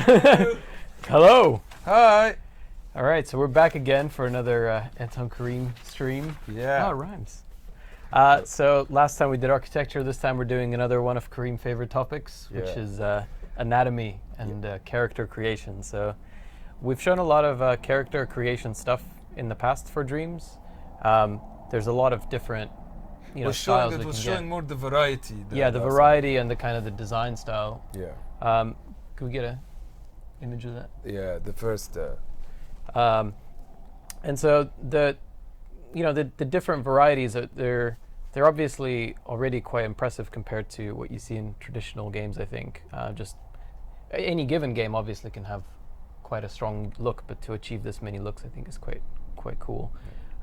Hello. Hi. All right, so we're back again for another Anton Kareem stream. Yeah. Oh, it rhymes. So last time we did architecture. This time we're doing another one of Kareem's favorite topics, which is anatomy and character creation. So we've shown a lot of character creation stuff in the past for Dreams. There's a lot of different, styles. It was showing more the variety. The variety and the kind of the design style. Yeah. Can we get a image of that? Yeah, the first. And so the different varieties they're obviously already quite impressive compared to what you see in traditional games. I think just any given game obviously can have quite a strong look, but to achieve this many looks, I think is quite cool.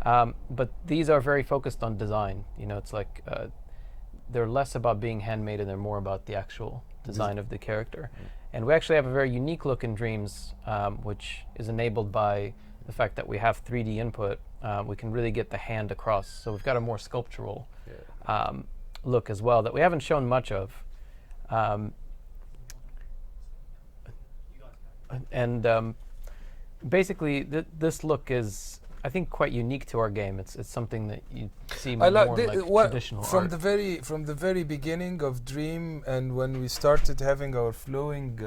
But these are very focused on design. It's like they're less about being handmade and they're more about the actual design of the character. And we actually have a very unique look in Dreams, which is enabled by the fact that we have 3D input. We can really get the hand across. So we've got a more sculptural look as well that we haven't shown much of. Basically, this look is, I think, quite unique to our game. It's something that you see more like traditional from art. From the very beginning of Dream, and when we started having our flowing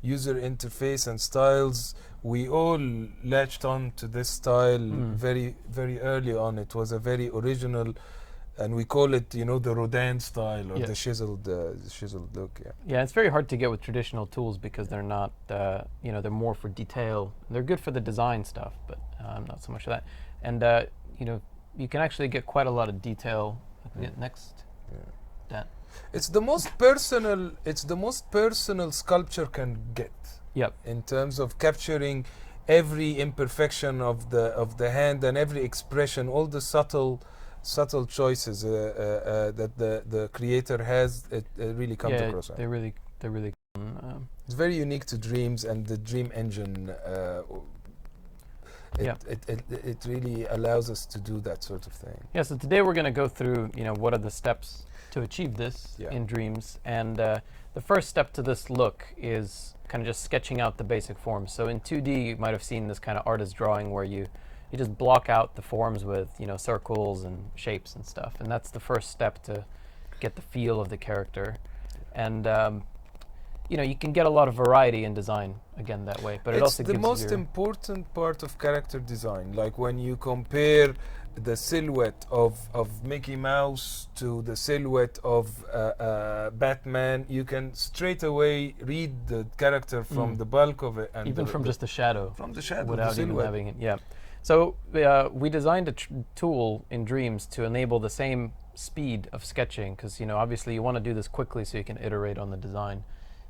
user interface and styles, we all latched on to this style very early on. It was a very original, and we call it the Rodin style or the chiseled look. Yeah, it's very hard to get with traditional tools because they're not they're more for detail. They're good for the design stuff, but not so much of that. And you can actually get quite a lot of detail. Next. That. It's the most personal. It's the most personal sculpture can get. Yep. In terms of capturing every imperfection of the hand and every expression, all the subtle choices that the creator has, it really comes across. They're really. It's very unique to Dreams and the Dream engine. It really allows us to do that sort of thing. Yeah. So today we're going to go through what are the steps to achieve this in Dreams, and the first step to this look is kind of just sketching out the basic forms. So in 2D, you might have seen this kind of artist drawing where you just block out the forms with circles and shapes and stuff, and that's the first step to get the feel of the character. And you can get a lot of variety in design again that way, but it also gives you... It's the most important part of character design. Like when you compare the silhouette of Mickey Mouse to the silhouette of Batman, you can straight away read the character from the bulk of it, and even from just the shadow. From the shadow, without even having it. Yeah. So we designed a tool in Dreams to enable the same speed of sketching, because obviously you want to do this quickly so you can iterate on the design.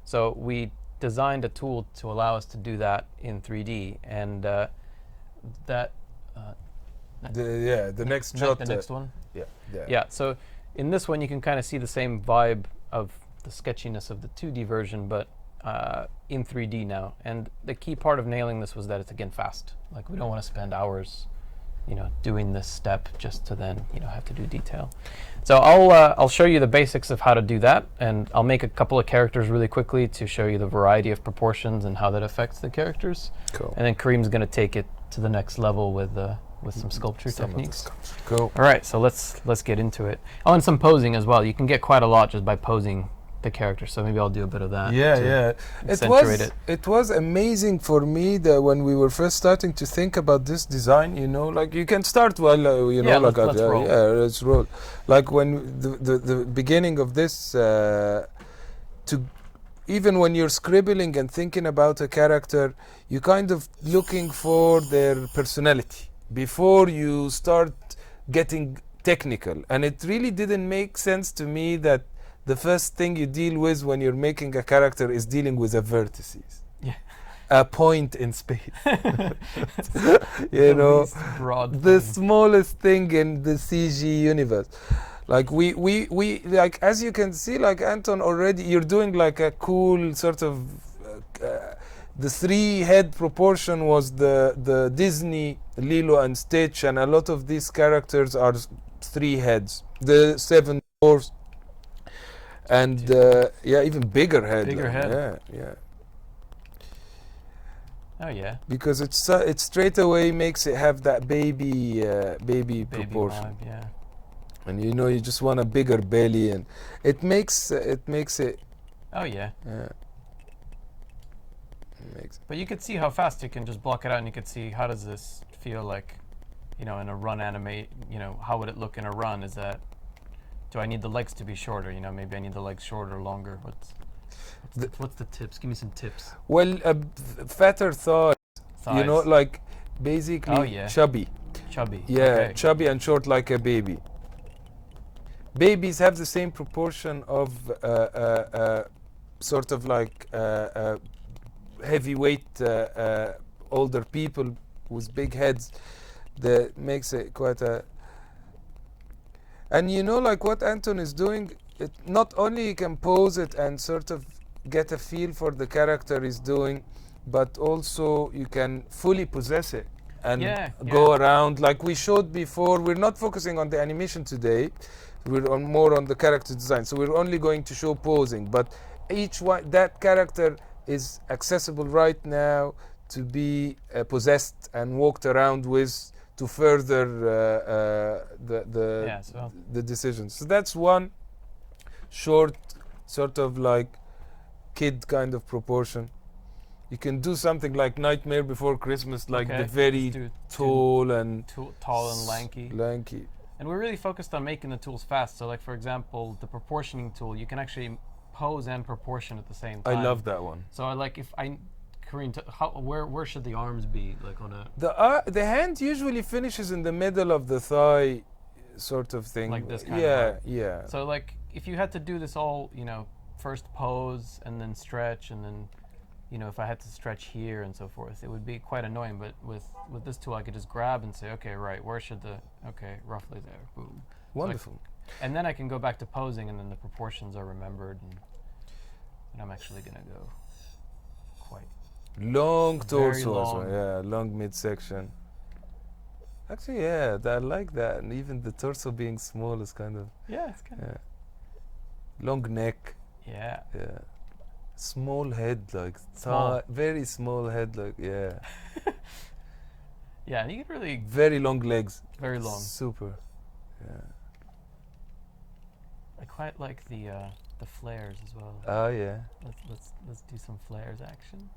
So we designed a tool to allow us to do that in 3D, and the next shot. The next one? Yeah. Yeah, so in this one you can kind of see the same vibe of the sketchiness of the 2D version, but in 3D now. And the key part of nailing this was that it's, again, fast. Like, we don't want to spend hours doing this step just to then have to do detail. So I'll show you the basics of how to do that, and I'll make a couple of characters really quickly to show you the variety of proportions and how that affects the characters. Cool. And then Kareem's going to take it to the next level with some sculpture techniques. Cool. All right, so let's get into it. Oh, and some posing as well. You can get quite a lot just by posing the character, so maybe I'll do a bit of that. It was amazing for me that when we were first starting to think about this design, like you can start while let's roll. Like when the beginning of this, even when you're scribbling and thinking about a character, you kind of looking for their personality before you start getting technical. And it really didn't make sense to me that the first thing you deal with when you're making a character is dealing with the vertices. Yeah. A point in space. The smallest thing in the CG universe. Like we like, as you can see, like Anton already, you're doing like a cool sort of the 3-head proportion was the Disney Lilo and Stitch, and a lot of these characters are 3 heads. The 7 dwarfs. And even bigger head. Bigger head. Yeah. Oh yeah. because it straight away makes it have that baby Baby proportion. vibe, yeah. And you know, you just want a bigger belly, and it makes it. Oh yeah. It makes. But you could see how fast you can just block it out, and you could see how does this feel like, you know, in a run animate. You know, how would it look in a run? Is that, do I need the legs to be shorter? You know, maybe I need the legs shorter, longer. What's the tips? Give me some tips. Well, fatter thighs. Thighs. You know, like basically Oh, yeah. chubby. Chubby. Yeah, Okay. chubby and short like a baby. Babies have the same proportion of sort of like heavyweight older people with big heads. That makes it quite a. And you know, like what Anton is doing, it not only you can pose it and sort of get a feel for the character he's doing, but also you can fully possess it and go around like we showed before. We're not focusing on the animation today. We're more on the character design. So we're only going to show posing, but each one, that character is accessible right now to be possessed and walked around with to further the decisions. So that's one short sort of like kid kind of proportion. You can do something like Nightmare Before Christmas, like the very tall and lanky. And we're really focused on making the tools fast. So like, for example, the proportioning tool, you can actually pose and proportion at the same time. I love that one. So like if Kareem, where should the arms be, like on a? The hand usually finishes in the middle of the thigh, sort of thing. Like this kind of. Yeah. So like, if you had to do this all, you know, first pose and then stretch and then, you know, if I had to stretch here and so forth, it would be quite annoying. But with this tool, I could just grab and say, okay, right, where should roughly there, boom. Wonderful. So and then I can go back to posing, and then the proportions are remembered, and I'm actually gonna go quite. Long torso, long. yeah, long midsection. Actually, yeah, I like that, and even the torso being small is kind of. Yeah, it's kind of. Long neck. Yeah. Yeah. Small head, like very small head, like yeah. Yeah, and you can really. Very long legs. Very long. Super. Yeah. I quite like the flares as well. Oh yeah. Let's do some flares action.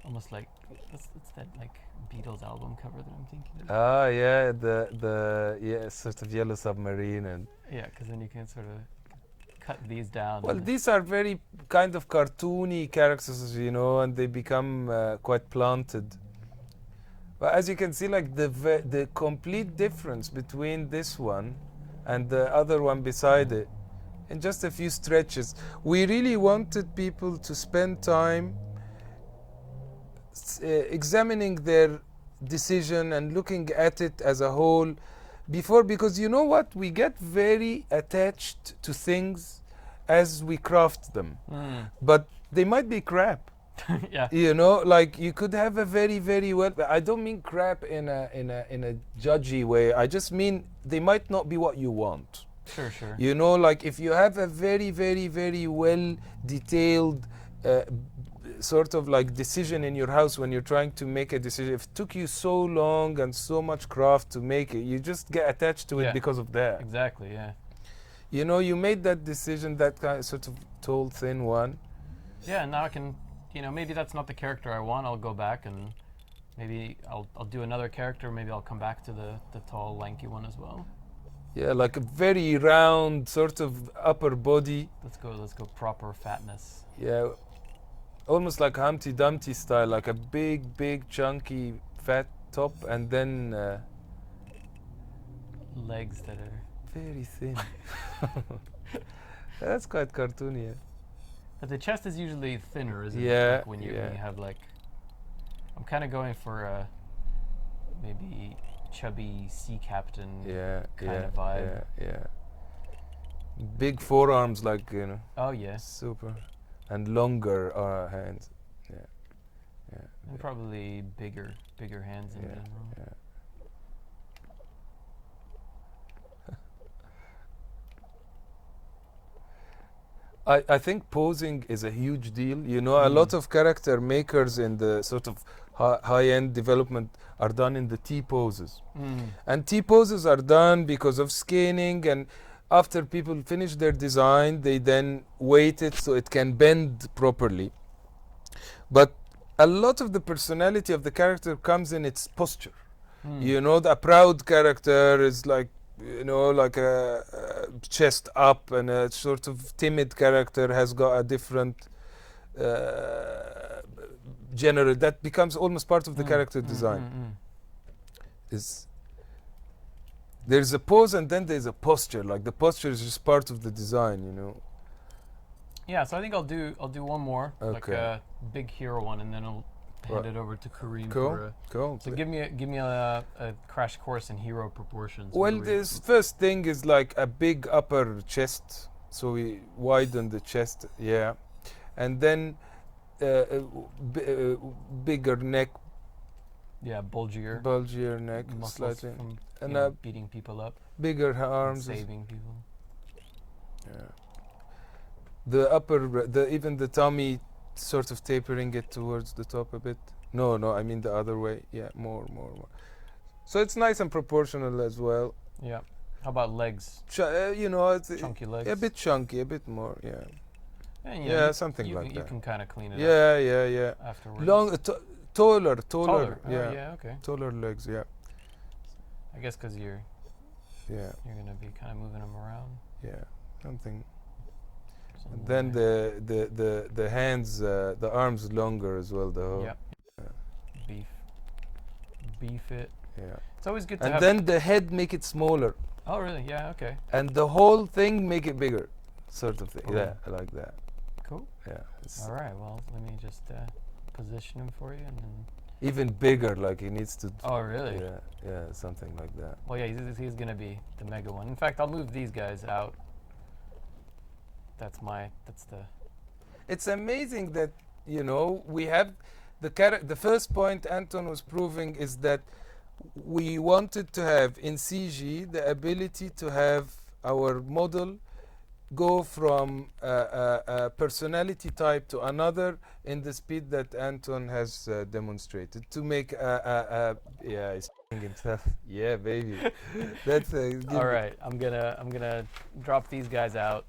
Almost like it's that like Beatles album cover that I'm thinking of. Oh yeah, the sort of Yellow Submarine and. Yeah, because then you can sort of cut these down. Well, these are very kind of cartoony characters, you know, and they become quite planted. But as you can see, like the complete difference between this one and the other one beside it, in just a few stretches. We really wanted people to spend time examining their decision and looking at it as a whole before, because you know what, we get very attached to things as we craft them, but they might be crap. Yeah, you know, like you could have a very, very well, I don't mean crap in a judgy way, I just mean they might not be what you want. Sure. You know, like if you have a very, very, very well detailed sort of like decision in your house when you're trying to make a decision, if it took you so long and so much craft to make it, you just get attached to it because of that. Exactly, yeah. You know, you made that decision, that kind of sort of tall, thin one. Yeah, now I can, you know, maybe that's not the character I want. I'll go back and maybe I'll do another character. Maybe I'll come back to the tall, lanky one as well. Yeah, like a very round sort of upper body. Let's go proper fatness. Yeah, almost like Humpty Dumpty style, like a big, chunky, fat top, and then legs that are very thin. That's quite cartoony. Yeah. But the chest is usually thinner, isn't it? Yeah. Like when you have like, I'm kind of going for maybe chubby sea captain kind of vibe. Yeah. Big forearms, like, you know. Oh yeah. Super. And longer hands. Yeah. And probably bigger hands in general. Yeah. I think posing is a huge deal. You know, a lot of character makers in the sort of high-end development are done in the T poses. And T poses are done because of scaling, and after people finish their design, they then weight it so it can bend properly. But a lot of the personality of the character comes in its posture. You know, the proud character is like, you know, like a chest up, and a sort of timid character has got a different general that becomes almost part of the character design. There's a pose and then there's a posture. Like the posture is just part of the design, you know. Yeah, so I think I'll do one more, like Okay. a big hero one, and then I'll hand it over to Kareem. Cool, cool. So give me a crash course in hero proportions. Well, this first thing is like a big upper chest, so we widen the chest, yeah, and then bigger neck, yeah, bulgier neck, muscles slightly, from and beating people up, bigger and arms, saving people. yeah. The upper, even the tummy, sort of tapering it towards the top a bit. No, I mean the other way. Yeah, more. So it's nice and proportional as well. Yeah. How about legs? You know, it's Chunky legs. a bit chunky, a bit more. Yeah. And, Yeah, something you like can, that. You can kind of clean it up Yeah. afterwards. Long, taller. Taller. Yeah. Oh, yeah. Okay. Taller legs. Yeah. I guess because you're gonna be kind of moving them around. Yeah. Something. Something And then like the hands, the arms longer as well. The whole. Yep. Beef it. Yeah. It's always good to And have. then the head, make it smaller, Oh really? Yeah. Okay. and the whole thing make it bigger, sort of thing. Oh. Yeah, I like that. Cool. Yeah. All right. Well, let me just position him for you, and then. Even bigger, like he needs to. Oh really? Yeah, something like that. Well, yeah. He's gonna be the mega one. In fact, I'll move these guys out. That's the. It's amazing that, you know, we have the first point Anton was proving is that we wanted to have in CG the ability to have our model go from a personality type to another in the speed that Anton has demonstrated to make yeah, he's himself. Yeah, baby. That's All right. I'm gonna drop these guys out.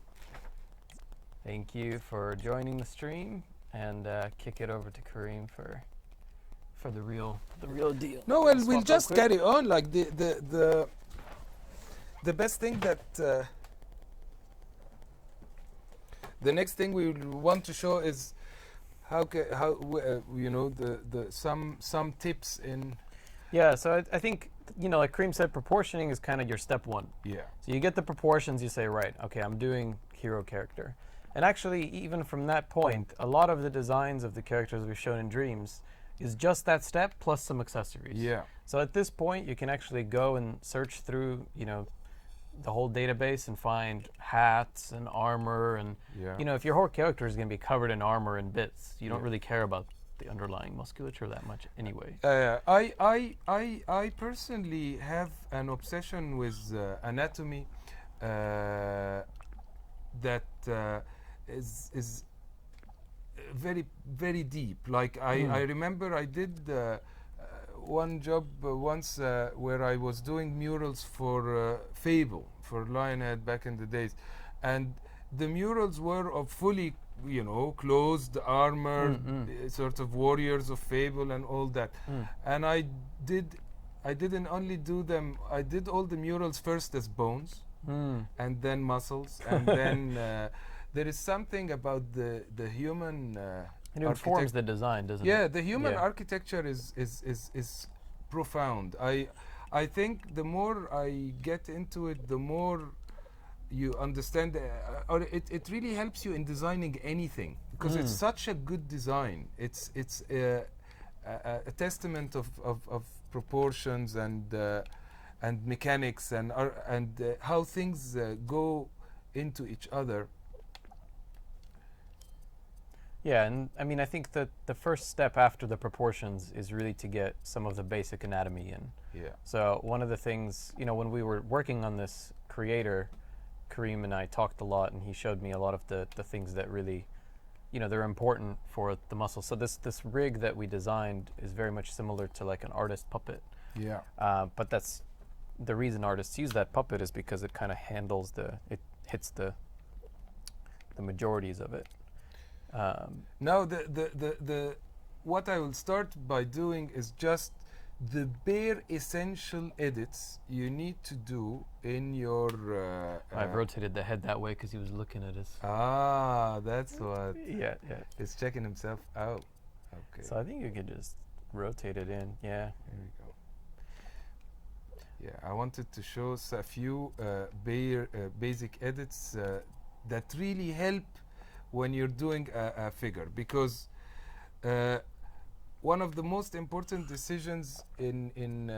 Thank you for joining the stream, and kick it over to Kareem for the real deal. No, well, we'll Swap just real quick. carry on. Like the best thing that the next thing we want to show is how you know the some tips in. Yeah, so I think, you know, like Kareem said, proportioning is kind of your step one. Yeah. So you get the proportions, you say, right, okay, I'm doing hero character. And actually, even from that point, a lot of the designs of the characters we've shown in Dreams is just that step plus some accessories. Yeah. So at this point, you can actually go and search through, you know, the whole database and find hats and armor. And, Yeah. you know, if your whole character is going to be covered in armor and bits, you don't really care about the underlying musculature that much anyway. I personally have an obsession with anatomy that is very deep. Like I remember I did one job once where I was doing murals for Fable, for Lionhead back in the days, and the murals were of fully, you know, clothed, armored, sort of warriors of Fable and all that. And I didn't only do them, I did all the murals first as bones, and then muscles, and then there is something about the human It informs the design, doesn't it? yeah, the human Yeah. architecture is profound. I think the more I get into it, the more you understand, or it really helps you in designing anything, because it's such a good design. It's a testament of proportions and mechanics and how things go into each other. Yeah, and I mean, I think that the first step after the proportions is really to get some of the basic anatomy in. Yeah. So one of the things, you know, when we were working on this creator, Kareem and I talked a lot, and he showed me a lot of the things that really, they're important for the muscle. So this rig that we designed is very much similar to like an artist puppet. Yeah. But that's the reason artists use that puppet is because it kind of handles it hits the majorities of it. Now the what I will start by doing is just the bare essential edits you need to do in your. I've rotated the head that way because he was looking at us. That's what. Yeah. He's checking himself out. Okay. So I think you could just rotate it in. Yeah. Here we go. Yeah, I wanted to show a few basic edits that really help when you're doing a figure, because one of the most important decisions in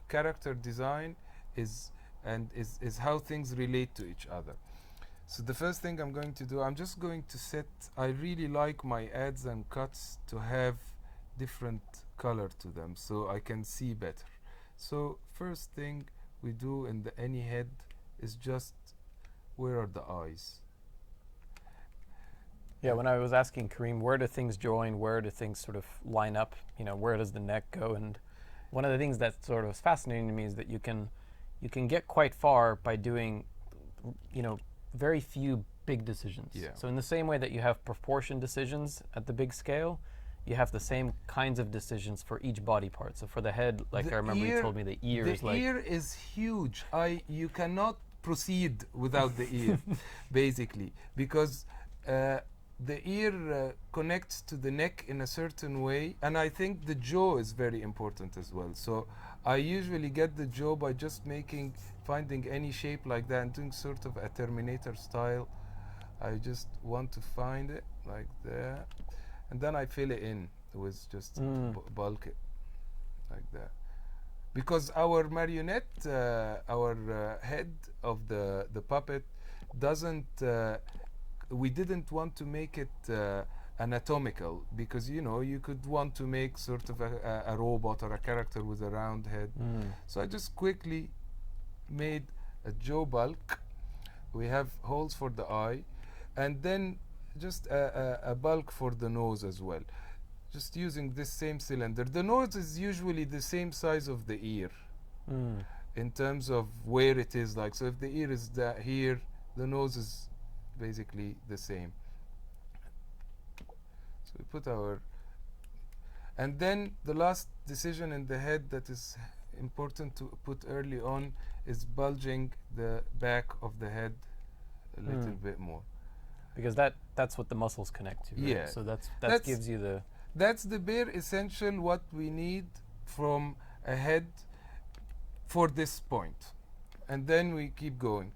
character design is how things relate to each other. So the first thing I'm going to do, I'm just going to set, I really like my adds and cuts to have different color to them so I can see better. So first thing we do in any head is just, where are the eyes? Yeah, when I was asking Kareem, where do things join, where do things sort of line up, where does the neck go? And one of the things that sort of is fascinating to me is that you can get quite far by doing, very few big decisions. Yeah. So in the same way that you have proportion decisions at the big scale, you have the same kinds of decisions for each body part. So for the head, like I remember you told me the ear is like... The ear is huge. You cannot proceed without the ear, basically, because the ear connects to the neck in a certain way, and I think the jaw is very important as well. So I usually get the jaw by just finding any shape like that and doing sort of a Terminator style. I just want to find it like that, and then I fill it in with just bulk it like that. Because our marionette, our head of the puppet doesn't, we didn't want to make it anatomical, because you could want to make sort of a robot or a character with a round head. So I just quickly made a jaw bulk. We have holes for the eye, and then just a bulk for the nose as well, just using this same cylinder. The nose is usually the same size of the ear in terms of where it is. Like, so if the ear is here, the nose is basically the same. So we put and then the last decision in the head that is important to put early on is bulging the back of the head a little bit more, because that's what the muscles connect to, right? Yeah. So that gives you the... That's the bare essential what we need from a head for this point, and then we keep going.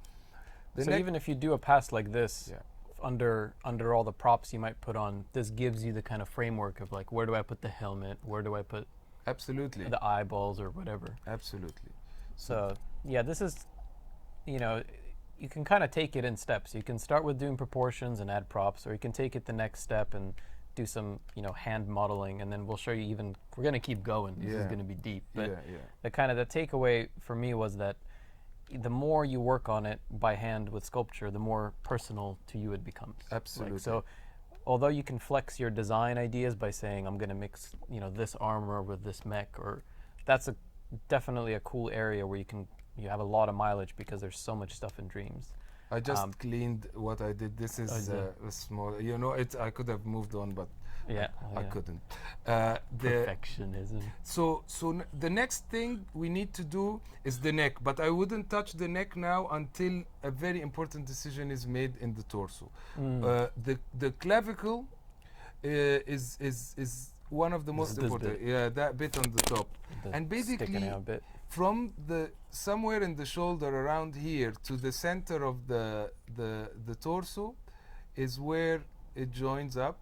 So even if you do a pass like this, Yeah. under all the props you might put on, this gives you the kind of framework of like, where do I put the helmet, where do I put Absolutely. the eyeballs or whatever. Absolutely. So yeah, this is, you can kind of take it in steps. You can start with doing proportions and add props, or you can take it the next step and do some, hand modeling, and then we'll show you we're going to keep going. This is going to be deep. But the takeaway for me was that the more you work on it by hand with sculpture, the more personal to you it becomes. Absolutely. Like, so although you can flex your design ideas by saying, I'm going to mix, this armor with this mech, or that's definitely a cool area where you have a lot of mileage because there's so much stuff in Dreams. I just cleaned what I did. This is a small, I could have moved on, but I couldn't. Perfectionism. So the next thing we need to do is the neck, but I wouldn't touch the neck now until a very important decision is made in the torso. The clavicle is one of the most important. Yeah, that bit on the top, and basically from somewhere in the shoulder around here to the center of the torso is where it joins up.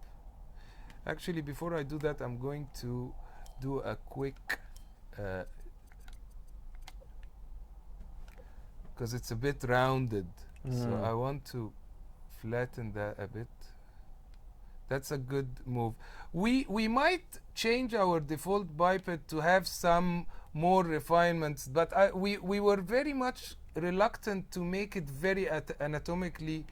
Actually, before I do that, I'm going to do a quick, because it's a bit rounded, so I want to flatten that a bit. That's a good move. We might change our default biped to have some more refinements, but we were very much reluctant to make it very anatomically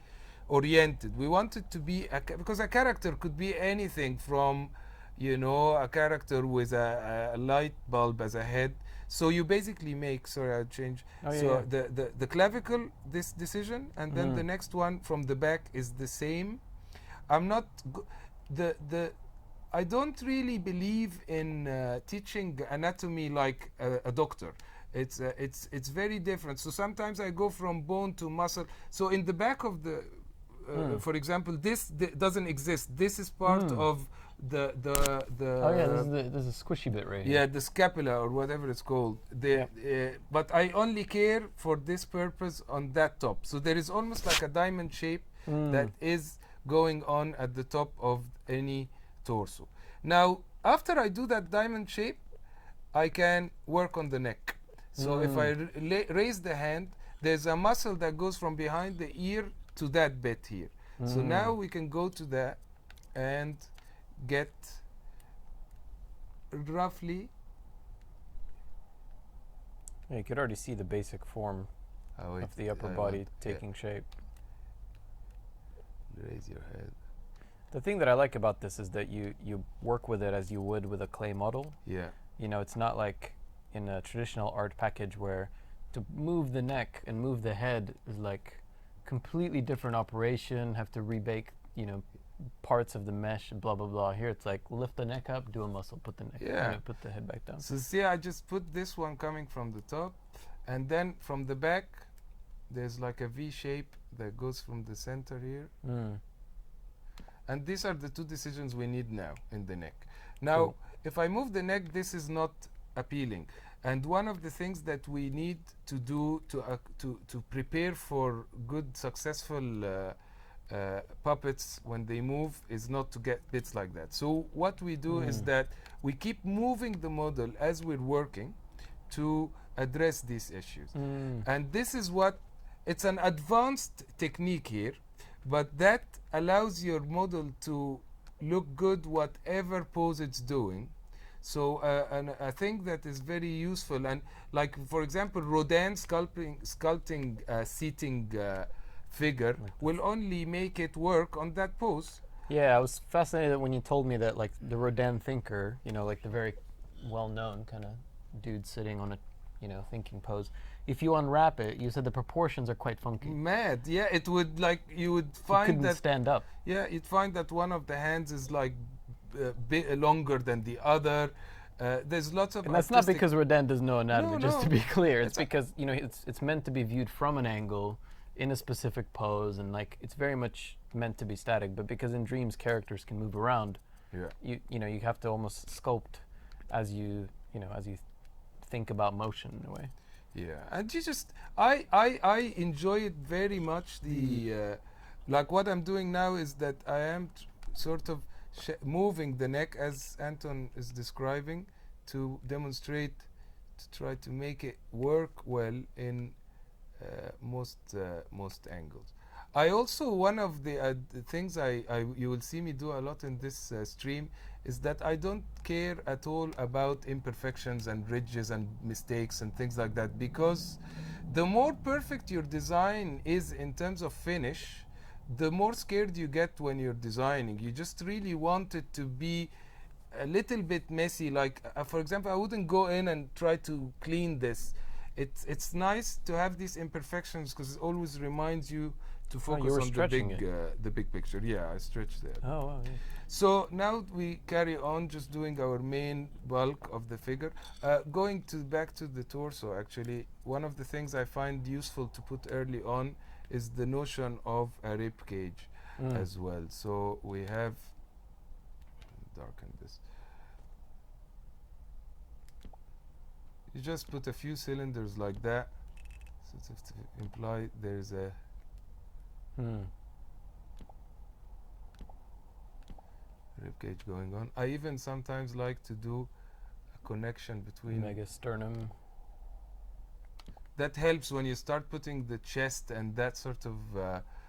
oriented. We want it to be because a character could be anything from, you know, a character with a light bulb as a head. So you basically make, sorry, I'll change. Oh, yeah, So yeah. the clavicle, this decision, and then the next one from the back is the same. I'm not I don't really believe in teaching anatomy like a doctor. It's very different. So sometimes I go from bone to muscle. So in the back of the for example, this doesn't exist. This is part of the Oh yeah, this is a squishy bit right here. yeah, the scapula or whatever it's called. But I only care for this purpose on that top. So there is almost like a diamond shape that is going on at the top of any torso. Now, after I do that diamond shape, I can work on the neck. So if I raise the hand, there's a muscle that goes from behind the ear to that bit here. So now we can go to that and get roughly. Yeah, you could already see the basic form of the upper body taking shape. Raise your head. The thing that I like about this is that you work with it as you would with a clay model. Yeah. You know, it's not like in a traditional art package where to move the neck and move the head is like completely different operation, have to rebake, you know, parts of the mesh, blah blah blah. Here it's like lift the neck up, do a muscle, put the neck, put the head back down. So see, I just put this one coming from the top, and then from the back, there's like a V shape that goes from the center here. And these are the two decisions we need now in the neck. Now, if I move the neck, this is not appealing. And one of the things that we need to do to prepare for good, successful puppets when they move is not to get bits like that. So what we do is that we keep moving the model as we're working to address these issues. And this is what, it's an advanced technique here, but that allows your model to look good whatever pose it's doing. So and I think that is very useful. And like, for example, Rodin sculpting seating figure will only make it work on that pose. Yeah, I was fascinated when you told me that, like, the Rodin thinker, you know, like the very well-known kind of dude sitting on a, you know, thinking pose. If you unwrap it, you said the proportions are quite funky. Mad, yeah. It would, like, you would find couldn't that stand up. Yeah, you'd find that one of the hands is like bit longer than the other. There's lots of. And that's not because Rodin does know anatomy. No, just no. to be clear, it's because, you know, it's meant to be viewed from an angle in a specific pose, and like it's very much meant to be static. But because in dreams characters can move around, Yeah. you know, you have to almost sculpt as you think about motion in a way. Yeah, and you just I enjoy it very much. The like what I'm doing now is that I am sort of moving the neck as Anton is describing to demonstrate, to try to make it work well in most angles. I also, one of the things you will see me do a lot in this stream is that I don't care at all about imperfections and ridges and mistakes and things like that, because the more perfect your design is in terms of finish, the more scared you get when you're designing. You just really want it to be a little bit messy. Like, for example, I wouldn't go in and try to clean this. It's nice to have these imperfections because it always reminds you to focus on the big picture. Yeah, I stretched that. Oh, wow, yeah. So now we carry on just doing our main bulk of the figure. Going back to the torso, actually, one of the things I find useful to put early on is the notion of a rib cage as well. So we have, darken this. You just put a few cylinders like that, so to imply there's a rib cage going on. I even sometimes like to do a connection between megasternum. That helps when you start putting the chest and that sort of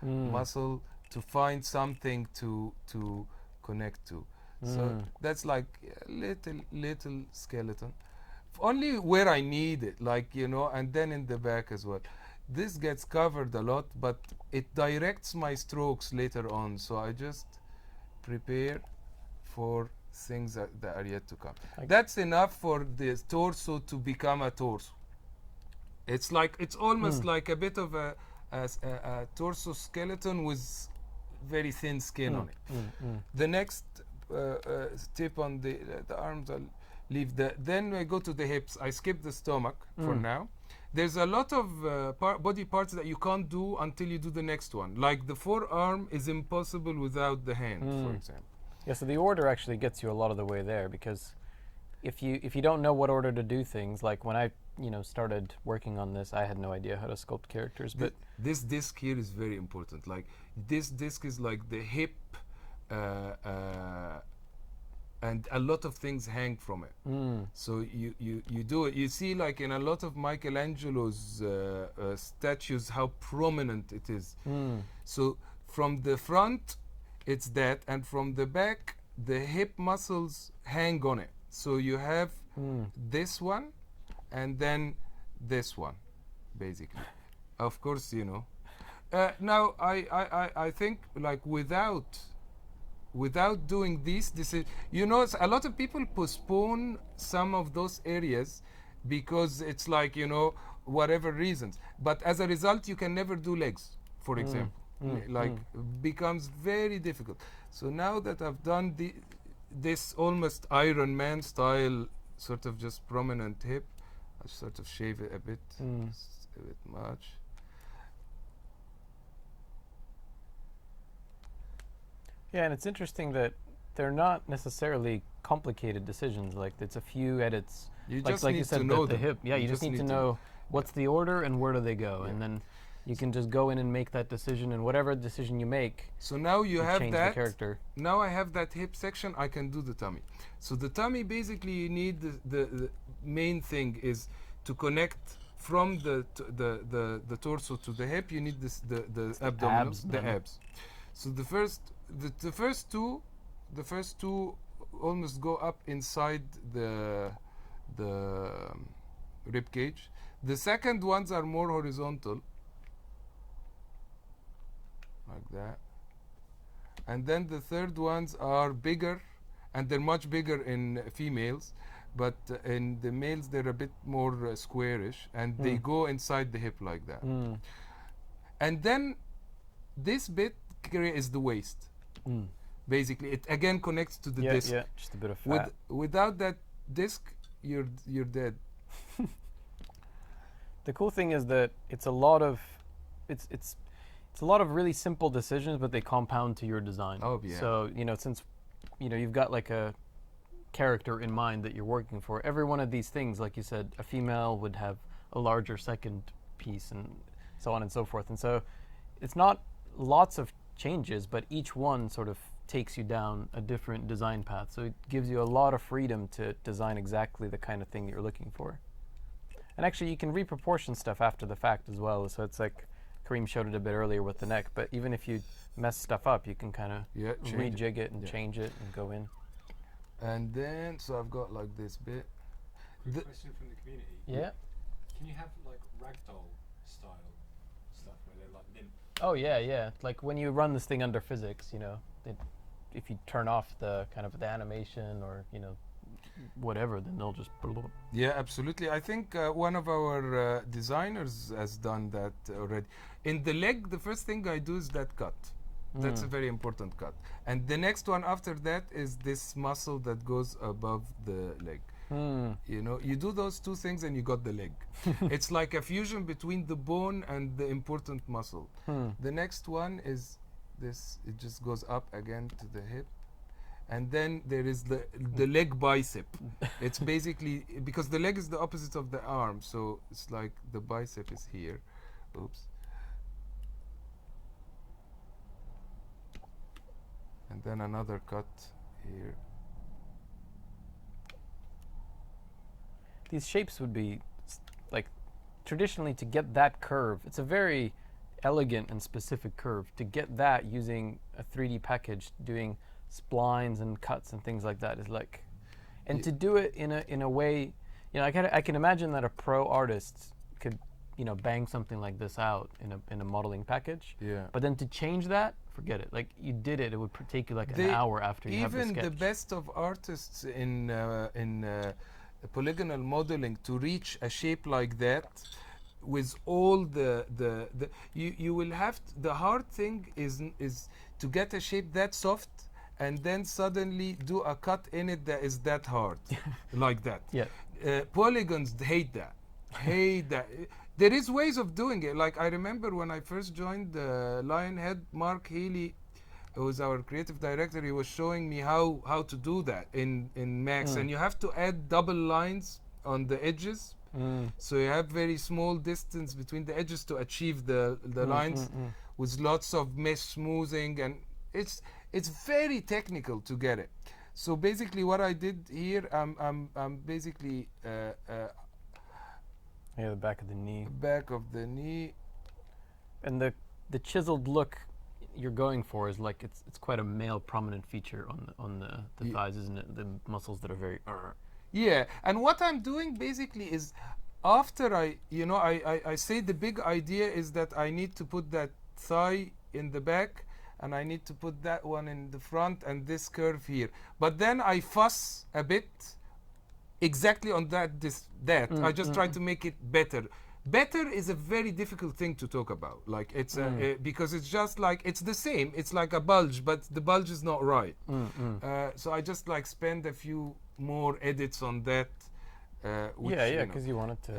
muscle to find something to connect to. So that's like a little skeleton. Only where I need it, like, you know, and then in the back as well. this gets covered a lot, but it directs my strokes later on. So I just prepare for things that are yet to come. That's enough for the torso to become a torso. It's like, it's almost like a bit of a torso skeleton with very thin skin on it. The next tip on the arms, I'll leave then I go to the hips. I skip the stomach for now. There's a lot of body parts that you can't do until you do the next one. Like the forearm is impossible without the hand, for example. Yeah, so the order actually gets you a lot of the way there, because if you don't know what order to do things, like when I started working on this, I had no idea how to sculpt characters. But this disc here is very important. Like this disc is like the hip, and a lot of things hang from it. So you do it. You see, like in a lot of Michelangelo's statues, how prominent it is. So from the front, it's that, and from the back, the hip muscles hang on it. So you have this one, and then this one, basically. Of course, now I think like without doing this is, a lot of people postpone some of those areas because it's like, whatever reasons. But as a result, you can never do legs, for example. Becomes very difficult. So now that I've done this almost Iron Man style, sort of just prominent hip, I sort of shave it a bit, it's a bit much. Yeah, and it's interesting that they're not necessarily complicated decisions. Like, it's a few edits. You like just you need said, to know the them. hip. Yeah, you just need to know what's the order and where do they go, and then you can just go in and make that decision, and whatever decision you make. So now you have change that. The character. Now I have that hip section. I can do the tummy. So the tummy, basically, you need the main thing is to connect from the torso to the hip. You need the abdominals, the abs. So the first two almost go up inside the rib cage. The second ones are more horizontal, like that. And then the third ones are bigger, and they're much bigger in females, but in the males they're a bit more squarish, and they go inside the hip like that. And then this bit is the waist. Basically, it again connects to the disc. Yeah, just a bit of fat. Without that disc, you're dead. The cool thing is that it's a lot of really simple decisions, but they compound to your design. Oh yeah. So since you've got like a character in mind that you're working for, every one of these things, like you said, a female would have a larger second piece, and so on and so forth. And so it's not lots of changes, but each one sort of takes you down a different design path. So it gives you a lot of freedom to design exactly the kind of thing you're looking for. And actually, you can reproportion stuff after the fact as well. So it's like Kareem showed it a bit earlier with the neck, but even if you mess stuff up, you can kind of rejig it and change it and go in. And then, so I've got like this bit. Quick question from the community. Yeah. Can you have like ragdoll style stuff where they're like limp? Oh yeah. Like when you run this thing under physics, if you turn off the kind of the animation or whatever, then they'll just. Yeah, absolutely. I think one of our designers has done that already. In the leg, the first thing I do is that cut. That's a very important cut. And the next one after that is this muscle that goes above the leg. You do those two things and you got the leg. It's like a fusion between the bone and the important muscle. The next one is this. It just goes up again to the hip. And then there is the leg bicep. It's basically, because the leg is the opposite of the arm, so it's like the bicep is here. Oops. And then another cut here. These shapes would be like, traditionally, to get that curve, it's a very elegant and specific curve. To get that using a 3D package, doing splines and cuts and things like that is like, and to do it in a way, I can imagine that a pro artist could bang something like this out in a modeling package. Yeah. But then to change that, forget it. Like you did it, it would take you like an They- hour after you have the Even sketch. the best of artists in polygonal modeling to reach a shape like that with all the you will have the hard thing is to get a shape that soft and then suddenly do a cut in it that is that hard like that. Yeah. Polygons hate that. Hate that. There is ways of doing it. Like I remember when I first joined Lionhead, Mark Healy, who was our creative director, he was showing me how to do that in Max. And you have to add double lines on the edges. So you have very small distance between the edges to achieve the lines with lots of mesh smoothing, and it's very technical to get it. So basically what I did here, I'm basically Yeah, the back of the knee. back of the knee. And the chiseled look you're going for is like it's quite a male prominent feature on the Ye- thighs, isn't it? The muscles that are very. Yeah, and what I'm doing basically is after I say the big idea is that I need to put that thigh in the back and I need to put that one in the front and this curve here. But then I fuss a bit exactly on that. I just try to make it better. Better is a very difficult thing to talk about. Like it's because it's just like it's the same. It's like a bulge, but the bulge is not right. So I just like spend a few more edits on that. Which, Yeah, because you wanted to.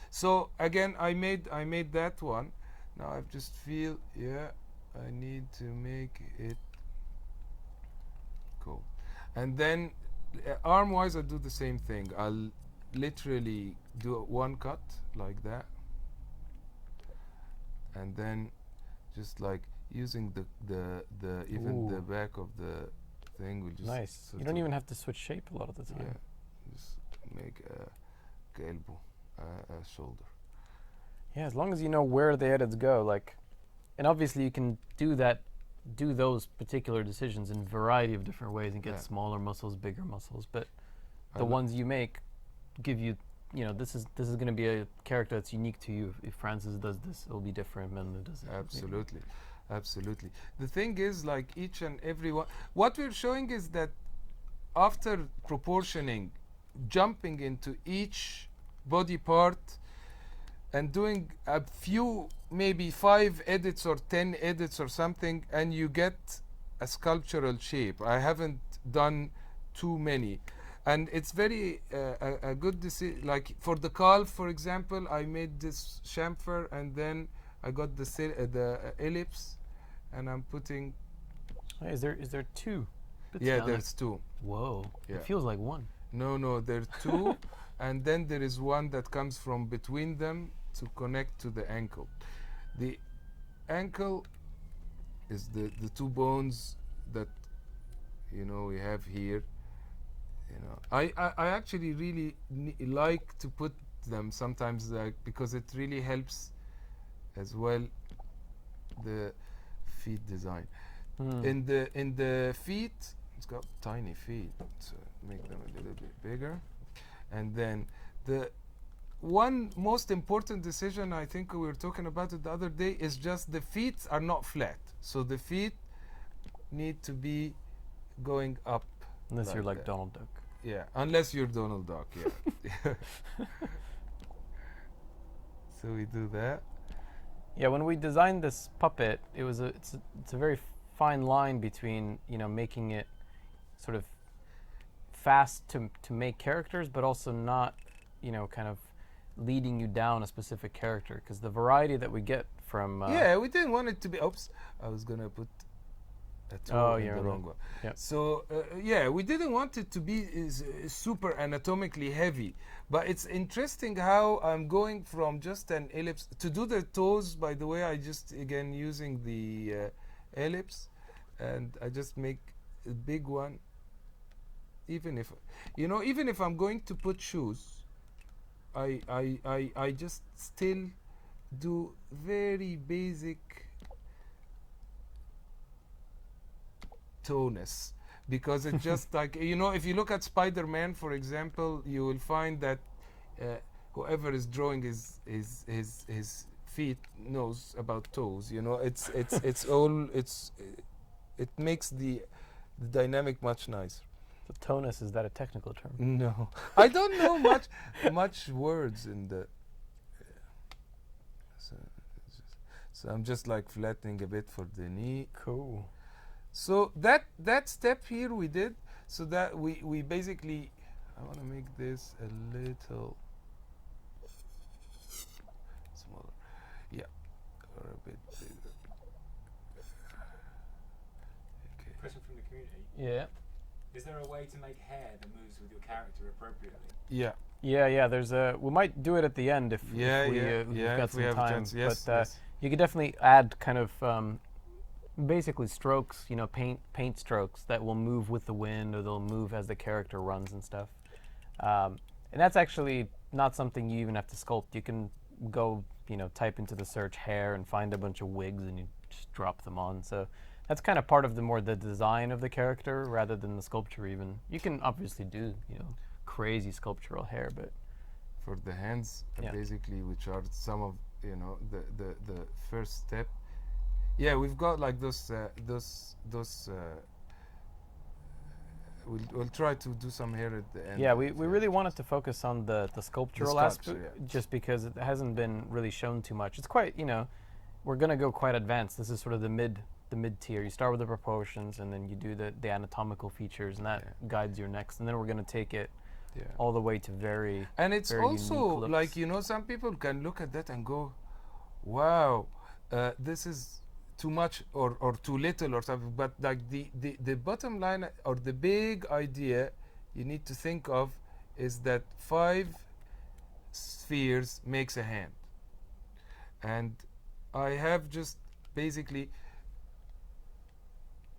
So again, I made that one. Now I just feel I need to make it cool. And then arm wise, I do the same thing. I'll literally do one cut like that, and then just like using the even the back of the thing will just Nice. sort You don't of- even have to switch shape a lot of the time. yeah, just make a elbow, a shoulder. Yeah, as long as you know where the edits go, like, and obviously you can do those particular decisions in a variety of different ways and get Yeah. smaller muscles, bigger muscles, but I the lo- ones you make give you, this is going to be a character that's unique to you. If Francis does this, it'll be different. Mendel does it. Absolutely, absolutely. The thing is, like each and every one, what we're showing is that after proportioning, jumping into each body part and doing a few, maybe 5 edits or 10 edits or something, and you get a sculptural shape. I haven't done too many. And it's very a good decision. Like for the calf, for example, I made this chamfer, and then I got the ellipse, and I'm putting. Hey, is there two? bits Yeah, down there? there's 2. Whoa. Yeah. It feels like one. No, there are 2, and then there is one that comes from between them to connect to the ankle. The ankle is the 2 bones that we have here. I actually really like to put them sometimes, because it really helps as well the feet design. In the feet, it's got tiny feet, so make them a little bit bigger. And then the one most important decision, I think we were talking about it the other day, is just the feet are not flat. So the feet need to be going up. Unless you're like that. Donald Duck. Yeah, unless you're Donald Duck, yeah. So we do that. Yeah, when we designed this puppet, it's a very fine line between making it sort of fast to make characters, but also not kind of leading you down a specific character, because the variety that we get from Yeah, we didn't want it to be. Oops, I was gonna put a tool in the wrong one. Yep. So yeah, we didn't want it to be super anatomically heavy, but it's interesting how I'm going from just an ellipse to do the toes. By the way, I just again using the ellipse, and I just make a big one. Even if I'm going to put shoes, I just still do very basic tonus, because it's just like if you look at Spider-Man, for example, you will find that whoever is drawing his feet knows about toes. You know, it's all it makes the dynamic much nicer. So tonus, is that a technical term? No, I don't know much words in the. So, so I'm just like flattening a bit for the knee. Cool. So that step here we did, so that we basically, I want to make this a little smaller, yeah, or a bit bigger. Okay. Question from the community. Yeah. Is there a way to make hair that moves with your character appropriately? Yeah. Yeah. There's a. We might do it at the end if we've got if we some have time. chance, yes, but yes. you could definitely add kind of basically strokes, you know, paint strokes that will move with the wind, or they'll move as the character runs and stuff. And that's actually not something you even have to sculpt. You can go, you know, type into the search hair and find a bunch of wigs, and you just drop them on. So that's kind of part of the design of the character rather than the sculpture even. You can obviously do, you know, crazy sculptural hair, but For the hands, Yeah. basically, which are some of, you know, the first step. Yeah, we've got like those we'll try to do some here at the end. yeah, we really wanted to focus on the sculptural aspect, sculpture, yeah. just because it hasn't been really shown too much. It's quite, you know, we're gonna go quite advanced. This is sort of the mid tier. You start with the proportions, and then you do the anatomical features, and that Yeah. guides your next. And then we're gonna take it Yeah. all the way to very. And it's very also unique looks. like, you know, some people can look at that and go, wow, this is too much or too little or something. But like the bottom line or the big idea you need to think of is that 5 spheres makes a hand. And I have just basically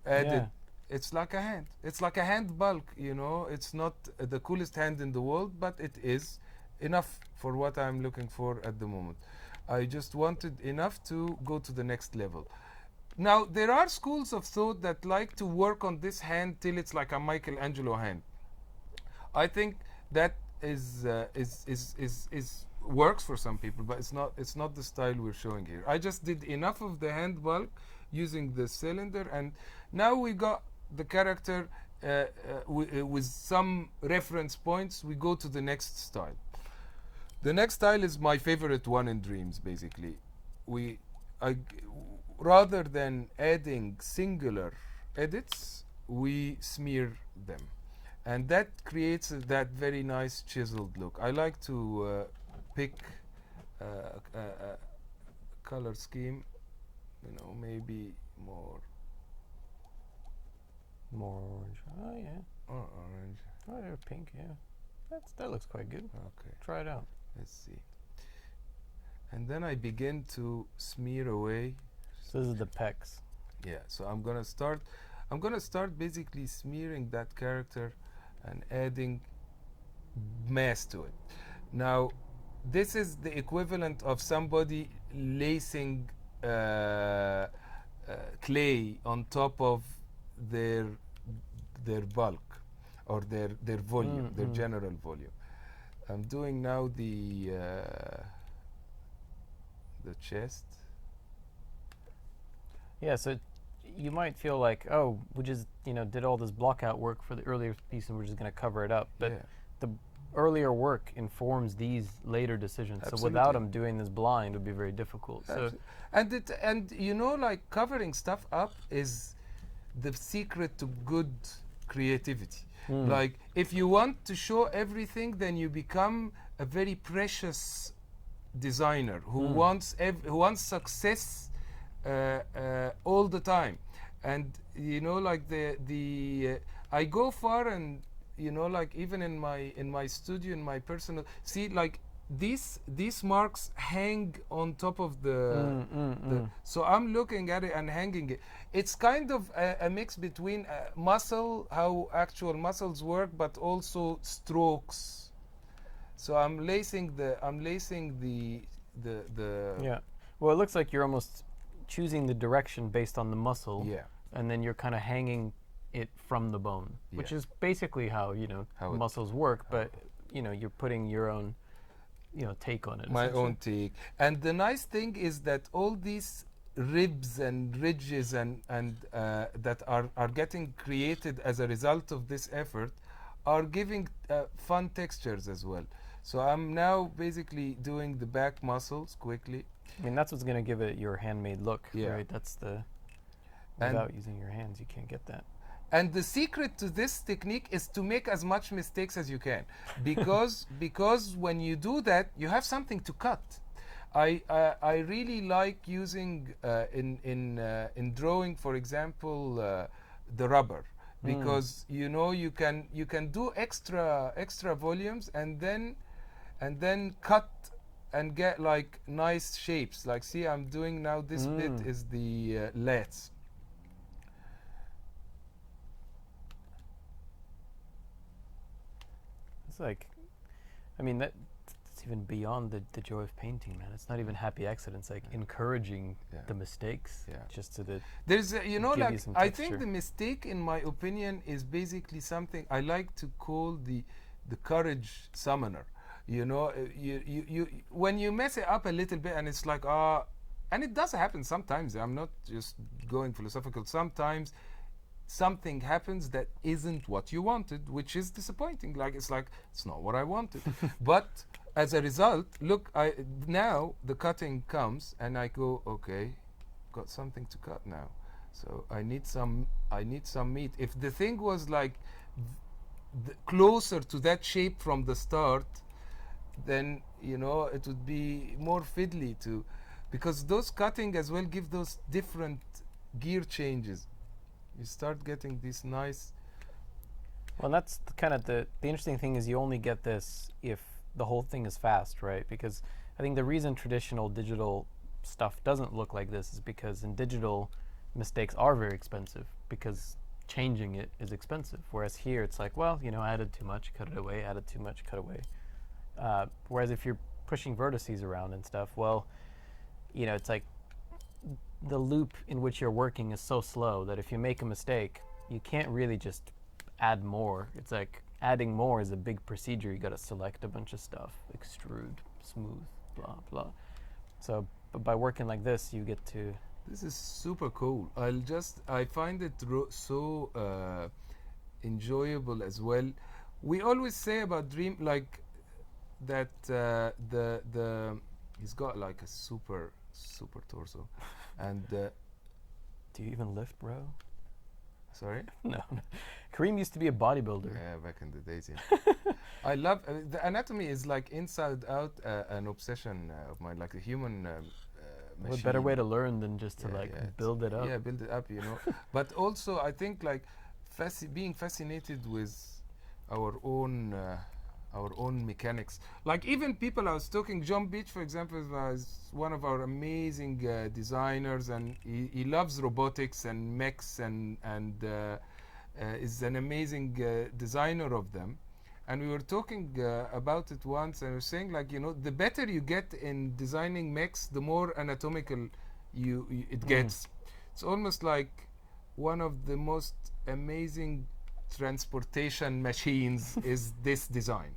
added. It's like a hand. It's like a hand bulk, you know. It's not the coolest hand in the world, but it is enough for what I'm looking for at the moment. I just wanted enough to go to the next level. Now, there are schools of thought that like to work on this hand till it's like a Michelangelo hand. I think that is works for some people, but it's not the style we're showing here. I just did enough of the hand bulk using the cylinder, and now we got the character with some reference points. We go to the next style. The next style is my favorite one in Dreams, basically. Rather than adding singular edits, we smear them. And that creates that very nice chiseled look. I like to pick a color scheme, you know, maybe more orange. Oh yeah. or orange. Oh, they're pink. Yeah. That looks quite good. Okay, Try it out. let's see. And then I begin to smear away. So this is the pecs. Yeah, so I'm gonna start basically smearing that character and adding mass to it. Now, this is the equivalent of somebody lacing clay on top of their bulk or their volume, their general volume. I'm doing now the chest. Yeah, so you might feel like, oh, we just, you know, did all this block out work for the earlier piece and we're just going to cover it up. But Yeah. the earlier work informs these later decisions. Absolutely. So without him doing this blind, it would be very difficult. So And you know, like covering stuff up is the secret to good creativity. Like if you want to show everything, then you become a very precious designer who wants success all the time. And you know, like I go far, and you know, like even in my studio, in my personal, see, like these marks hang on top of the so I'm looking at it and hanging it. It's kind of a mix between muscle, how actual muscles work, but also strokes. So I'm lacing the yeah. Well, it looks like you're almost choosing the direction based on the muscle. Yeah. And then you're kind of hanging it from the bone, which Yeah. is basically how, you know, How it- muscles work. But, you know, you're putting your own take on it. My essentially. own take. And the nice thing is that all these ribs and ridges and that are getting created as a result of this effort are giving fun textures as well. So I'm now basically doing the back muscles quickly. I mean, that's what's going to give it your handmade look, Yeah. right? That's the. And- Without using your hands, you can't get that. And the secret to this technique is to make as much mistakes as you can, because when you do that, you have something to cut. I really like using in drawing, for example, the rubber, because you can do extra volumes and then cut and get like nice shapes. Like, see, I'm doing now this bit is the lats. It's like, I mean, that's even beyond the joy of painting, man. It's not even happy accidents. Like encouraging Yeah. the mistakes, Yeah. just to the. There's give you like some I texture. think the mistake, in my opinion, is basically something I like to call the courage summoner. You when you mess it up a little bit and it's like and it does happen sometimes. I'm not just going philosophical. Sometimes something happens that isn't what you wanted, which is disappointing. Like it's not what I wanted. But as a result, look, now the cutting comes and I go, okay, got something to cut now. So I need some meat. If the thing was like closer to that shape from the start, then it would be more fiddly because those cutting as well give those different gear changes. You start getting this nice. Well, that's kind of the interesting thing is you only get this if the whole thing is fast, right? Because I think the reason traditional digital stuff doesn't look like this is because in digital, mistakes are very expensive because changing it is expensive. Whereas here, it's like, well, added too much, cut it away, added too much, cut away. Whereas if you're pushing vertices around and stuff, well, it's like the loop in which you're working is so slow that if you make a mistake, you can't really just add more. It's like adding more is a big procedure. You got to select a bunch of stuff, extrude, smooth, blah, blah. So by working like this, you get to... This is super cool. I find it so enjoyable as well. We always say about Dream, like that he's got like a super torso. And Do you even lift, bro? sorry? No. Kareem used to be a bodybuilder. Yeah, back in the days. Yeah. I love the anatomy is like inside out an obsession of mine, like the human machine. What better way to learn than just to build it up? Yeah, build it up, But also, I think like being fascinated with our own mechanics. Like even people I was talking, John Beach, for example, is one of our amazing designers, and he loves robotics and mechs and is an amazing designer of them. And we were talking about it once, and we were saying like, the better you get in designing mechs, the more anatomical it gets. It's almost like one of the most amazing transportation machines is this design.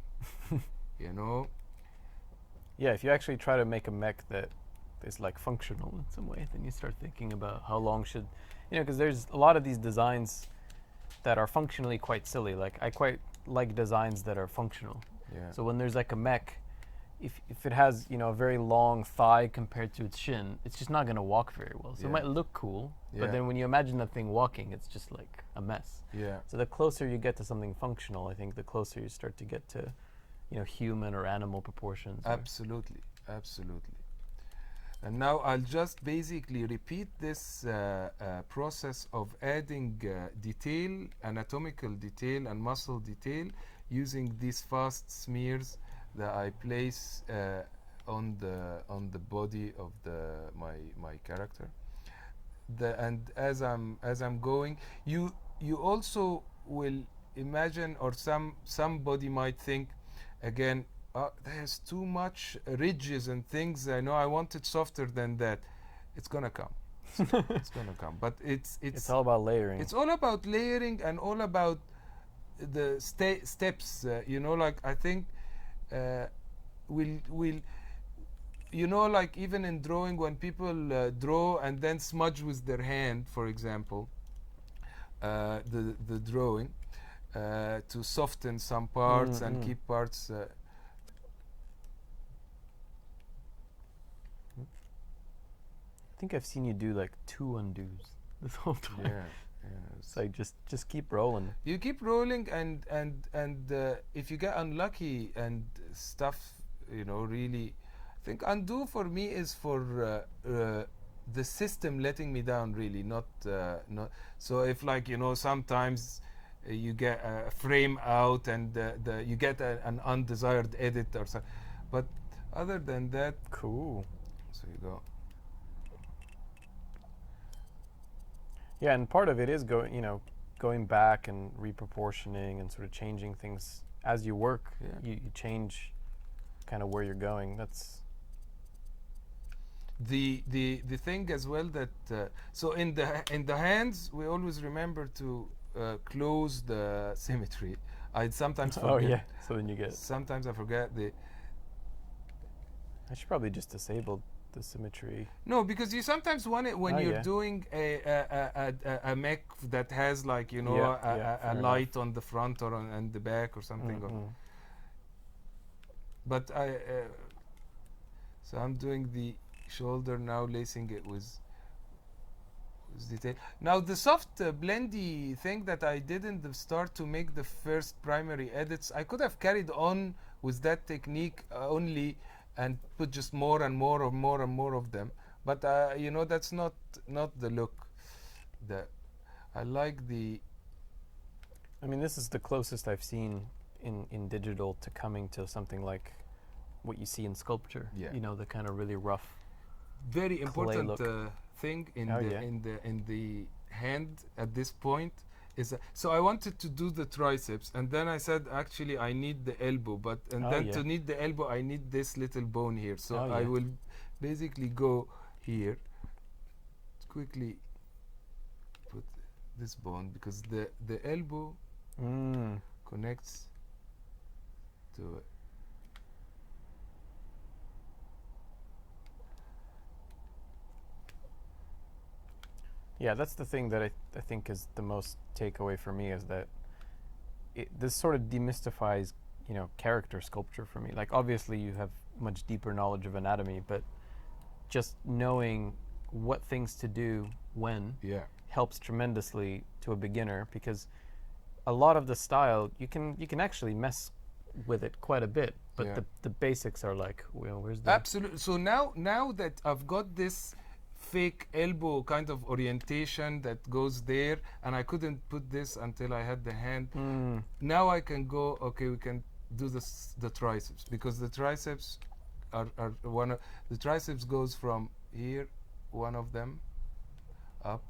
Yeah, if you actually try to make a mech that is like functional in some way, then you start thinking about how long should, because there's a lot of these designs that are functionally quite silly. Like I quite like designs that are functional. Yeah. So when there's like a mech, if it has a very long thigh compared to its shin, it's just not going to walk very well. So it might look cool, Yeah. but then when you imagine that thing walking, it's just like a mess. Yeah. So the closer you get to something functional, I think the closer you start to get to human or animal proportions. Absolutely. And now I'll just basically repeat this process of adding detail, anatomical detail and muscle detail using these fast smears that I place on the body of my character. And as I'm going, you also will imagine, or somebody might think, again, there's too much ridges and things. I know I want it softer than that. It's gonna come. It's gonna come. But it's all about layering. It's all about layering and all about the steps. Like I think will you know, like even in drawing, when people draw and then smudge with their hand, for example, the drawing to soften some parts and keep parts. I think I've seen you do like 2 undos this whole time. Yeah. It's like just keep rolling. You keep rolling, and if you get unlucky and stuff, you know, really, I think undo for me is for the system letting me down, really, not. So if, like, you know, sometimes you get a frame out and you get an undesired edit or something, but other than that, Cool. so you go. Yeah, and part of it is going back and reproportioning and sort of changing things as you work. Yeah. You change kind of where you're going. That's The thing as well that so in the hands we always remember to close the symmetry. I sometimes forget. oh yeah. So then you get. Sometimes I forget the. I should probably just disable the symmetry. No, because you sometimes want it when Oh, you're yeah. doing a mech that has, like, you know, Yeah, a fair light on the front or on the back or something. Mhm. But so I'm doing the shoulder now, lacing it with detail. Now the soft blendy thing that I did in the start to make the first primary edits, I could have carried on with that technique only and put just more and more of them. But you know, that's not the look. I like the. I mean, this is the closest I've seen in digital to coming to something like what you see in sculpture. Yeah. You know, the kind of really rough. Very important look. thing in Oh, the yeah. in the hand at this point is so I wanted to do the triceps, and then I said, actually I need the elbow, but Oh, then yeah. to need the elbow I need this little bone here, so Oh, I yeah. will basically go here, quickly put this bone, because the elbow connects to it. Yeah, that's the thing that I think is the most takeaway for me, is that this sort of demystifies, you know, character sculpture for me. Like, obviously you have much deeper knowledge of anatomy, but just knowing what things to do when Yeah. helps tremendously to a beginner, because a lot of the style you can actually mess with it quite a bit, but Yeah. the basics are like, well, where's the Absolutely. So now that I've got this fake elbow kind of orientation that goes there, and I couldn't put this until I had the hand. Now I can go, okay, we can do the triceps, because the triceps are one of the triceps goes from here, one of them, up.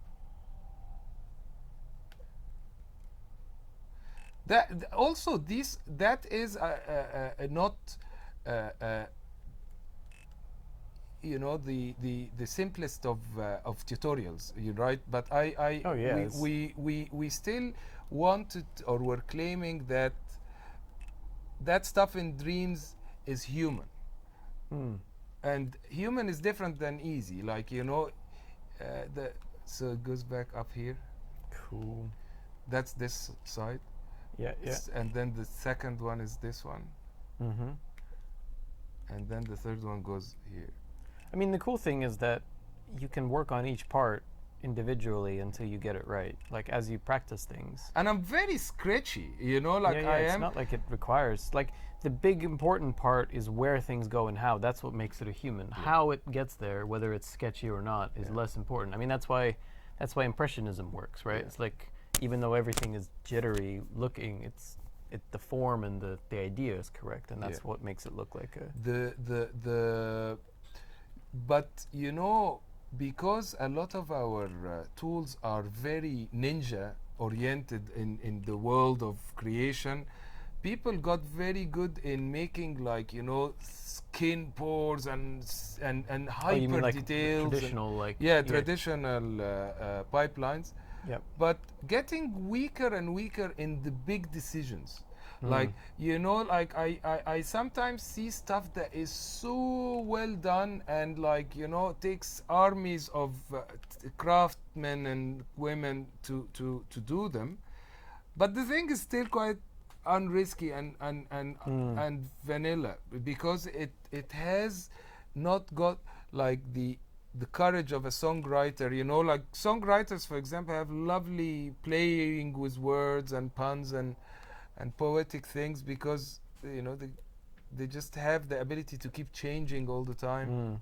That also this that is not you know, the simplest of tutorials, you right? But Oh, yeah, we still wanted, or were claiming that stuff in Dreams is human, and human is different than easy. Like, you know, so it goes back up here. Cool. That's this side. Yeah, yeah. And then the second one is this one, Mm-hmm. and then the third one goes here. I mean, the cool thing is that you can work on each part individually until you get it right, like as you practice things. And I'm very scratchy, you know, like yeah, I it's am. not like it requires, like, the big important part is where things go and how. That's what makes it a human. How it gets there, whether it's sketchy or not, is less important. I mean, that's why impressionism works, right? Yeah. It's like, even though everything is jittery looking, the form and the idea is correct, and that's what makes it look like a But, you know, because a lot of our tools are very ninja oriented in the world of creation, people got very good in making, like, you know, skin pores and hyper you mean like details. traditional, like Traditional pipelines. Yep. But getting weaker and weaker in the big decisions. Like, you know, like I sometimes see stuff that is so well done and, like, you know, takes armies of craftsmen and women to do them. But the thing is still quite unrisky and vanilla, because it has not got like the courage of a songwriter. You know, like songwriters, for example, have lovely playing with words and puns and poetic things, because you know they just have the ability to keep changing all the time.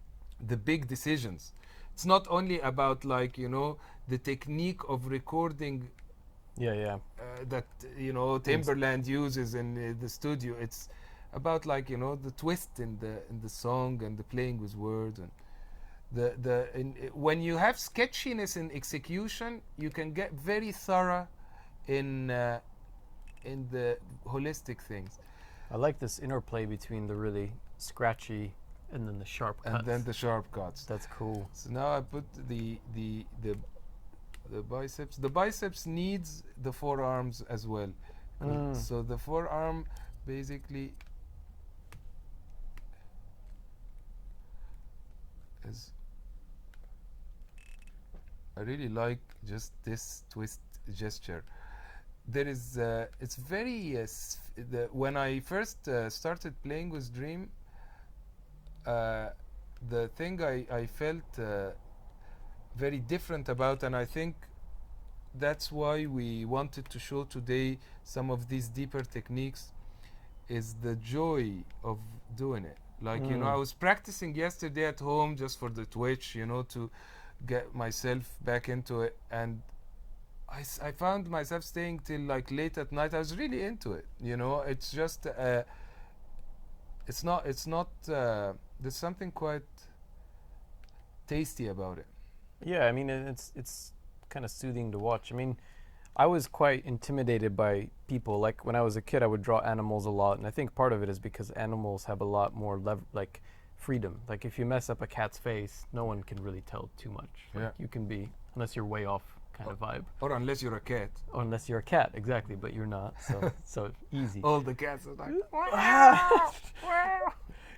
The big decisions. It's not only about, like, you know, the technique of recording that, you know, Timberland uses in the studio. It's about, like, you know, the twist in the song and the playing with words, and when you have sketchiness in execution, you can get very thorough in the holistic things. I like this interplay between the really scratchy and then the sharp cuts. And then the sharp cuts. That's cool. So now I put the biceps. The biceps needs the forearms as well. So the forearm basically is. I really like just this twist gesture. There is it's very when I first started playing with Dream, the thing I felt very different about, and I think that's why we wanted to show today some of these deeper techniques, is the joy of doing it. Like, you know, I was practicing yesterday at home just for the Twitch, you know, to get myself back into it, and I found myself staying till like late at night. I was really into it, you know. It's just it's not there's something quite tasty about it. Yeah, I mean, it's kind of soothing to watch. I mean, I was quite intimidated by people. Like, when I was a kid, I would draw animals a lot, and I think part of it is because animals have a lot more like freedom. Like, if you mess up a cat's face, no one can really tell too much. Like, you can be, unless you're way off kind of vibe. Or unless you're a cat. Or unless you're a cat, exactly, but you're not, so easy. All the cats are like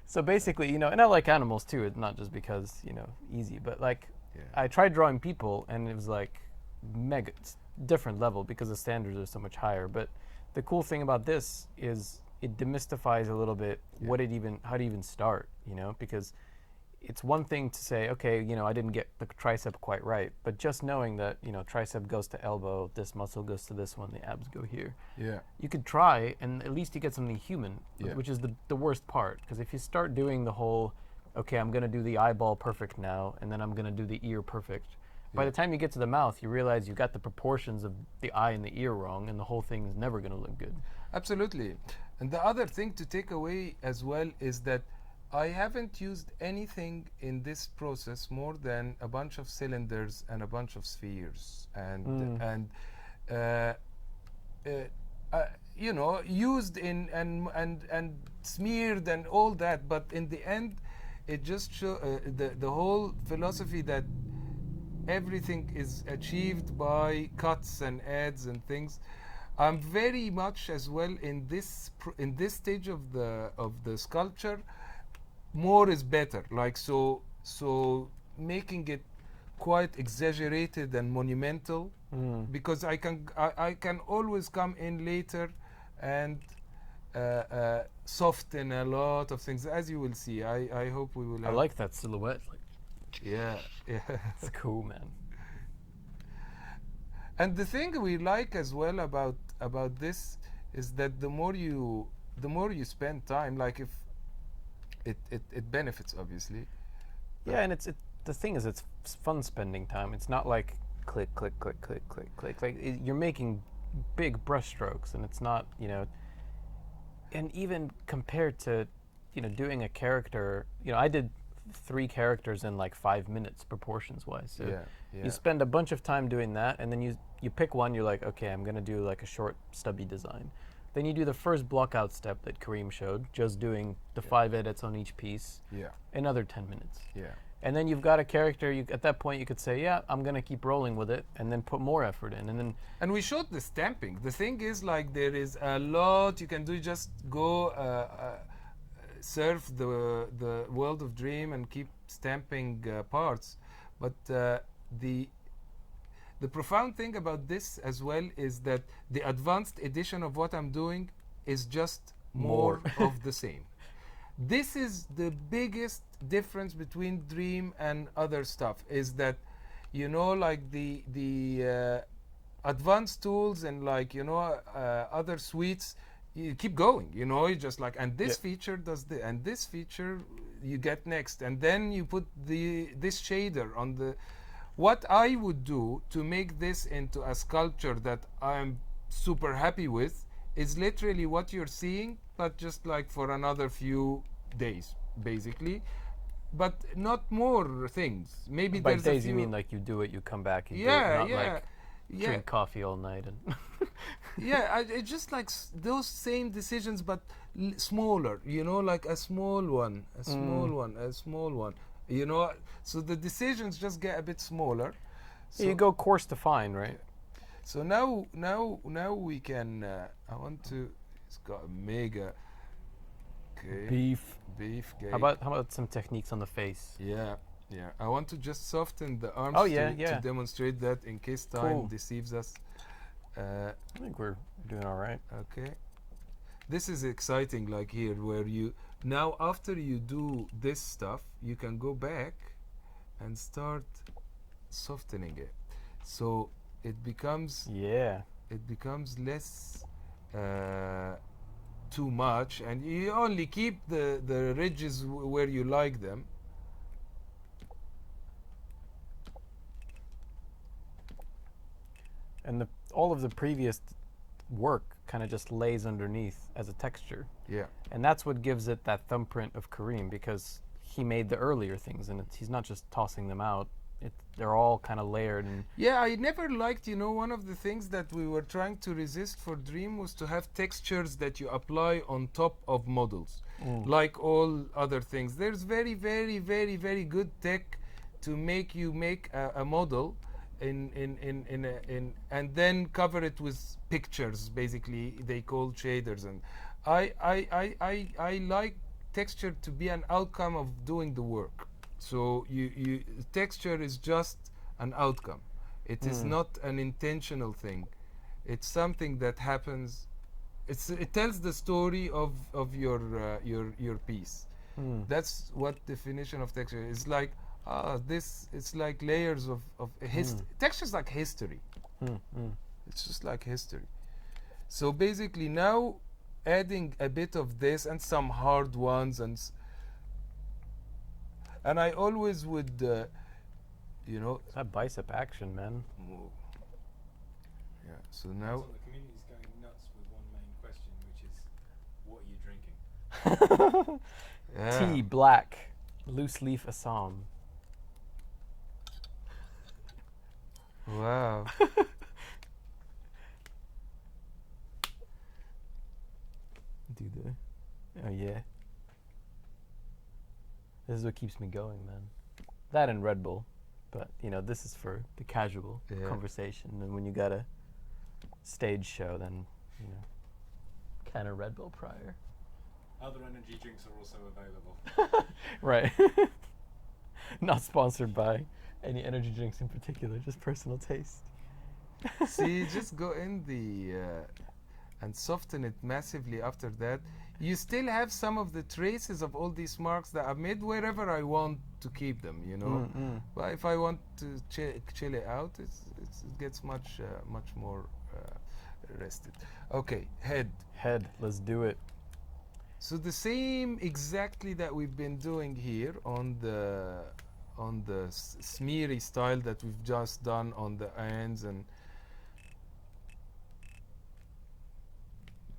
So basically, you know, and I like animals too. It's not just because, you know, easy, but like, I tried drawing people, and it was like mega different level because the standards are so much higher. But the cool thing about this is it demystifies a little bit how to even start, you know, because it's one thing to say, okay, you know, I didn't get the tricep quite right, but just knowing that, you know, tricep goes to elbow, this muscle goes to this one, the abs go here. Yeah. You could try, and at least you get something human, which is the worst part. Because if you start doing the whole, okay, I'm going to do the eyeball perfect now, and then I'm going to do the ear perfect, by the time you get to the mouth, you realize you got the proportions of the eye and the ear wrong, and the whole thing is never going to look good. Absolutely. And the other thing to take away as well is that I haven't used anything in this process more than a bunch of cylinders and a bunch of spheres, and you know, used in and smeared and all that. But in the end, it just show the whole philosophy that everything is achieved by cuts and adds and things. I'm very much as well in this stage of the sculpture. More is better, like, so making it quite exaggerated and monumental, because I can always come in later and soften a lot of things, as you will see. I hope we will have. I like that silhouette. Like, yeah. it's cool, man. And the thing we like as well about this is that the more you spend time, like, if it benefits, obviously. Yeah, and the thing is, it's fun spending time. It's not like click, click, click, click, click, click. Like, you're making big brush strokes, and it's not, you know. And even compared to, you know, doing a character, you know, I did 3 characters in like 5 minutes, proportions wise. So you spend a bunch of time doing that, and then you pick one. You're like, okay, I'm gonna do like a short, stubby design. Then you do the first block out step that Kareem showed, just doing the 5 edits on each piece. Yeah. Another 10 minutes. Yeah. And then you've got a character. At that point, you could say, "Yeah, I'm gonna keep rolling with it," and then put more effort in, and then And we showed the stamping. The thing is, like, there is a lot you can do. Just go surf the world of Dream and keep stamping parts. But the profound thing about this as well is that the advanced edition of what I'm doing is just more of the same. This is the biggest difference between Dream and other stuff, is that, you know, like the advanced tools and, like, you know, other suites, you keep going, you know, you just like, and this feature does this, and this feature you get next, and then you put this shader on the. What I would do to make this into a sculpture that I'm super happy with is literally what you're seeing, but just like for another few days, basically, but not more things. Maybe by there's days a few. you mean like you do it, you come back, you do Yeah, it, not yeah, like yeah. drink coffee all night and Yeah, it's just like those same decisions, but smaller. You know, like a small one, a small one, a small one. You know, so the decisions just get a bit smaller. So you go course defined, right? So now we can. I want to. It's got a mega. Okay. Beef. Okay. How about some techniques on the face? Yeah. I want to just soften the arms. Oh, yeah, to demonstrate that in case time deceives us. I think we're doing all right. Okay. This is exciting, like here, where you now after you do this stuff, you can go back and start softening it, so it becomes less too much, and you only keep the ridges where you like them. And all of the previous work kind of just lays underneath as a texture. Yeah. And that's what gives it that thumbprint of Kareem, because he made the earlier things, and he's not just tossing them out. They're all kind of layered. And yeah, I never liked, you know, one of the things that we were trying to resist for Dream was to have textures that you apply on top of models, like all other things. There's very, very, very, very good tech to make a model and then cover it with pictures. Basically, they call shaders, and I like texture to be an outcome of doing the work. So you texture is just an outcome. It is not an intentional thing. It's something that happens. It tells the story of your piece. That's what definition of texture is. Like this. It's like layers of texture is like history. It's just like history. So basically now adding a bit of this and some hard ones and I always would, you know. It's that bicep action, man. Yeah. So now. So the community's going nuts with one main question, which is, what are you drinking? Yeah. Tea, black, loose leaf Assam. Wow. Do the. Oh yeah. This is what keeps me going, man. That and Red Bull, but you know, this is for the casual conversation. And when you got a stage show, then you know, kind of Red Bull prior. Other energy drinks are also available. Right. Not sponsored by any energy drinks in particular, just personal taste. See, just go in and soften it massively after that. You still have some of the traces of all these marks that I've made wherever I want to keep them, you know. But if I want to chill it out, it gets much more rested. Okay, head. Let's do it. So the same exactly that we've been doing here on the smeary style that we've just done on the ends, and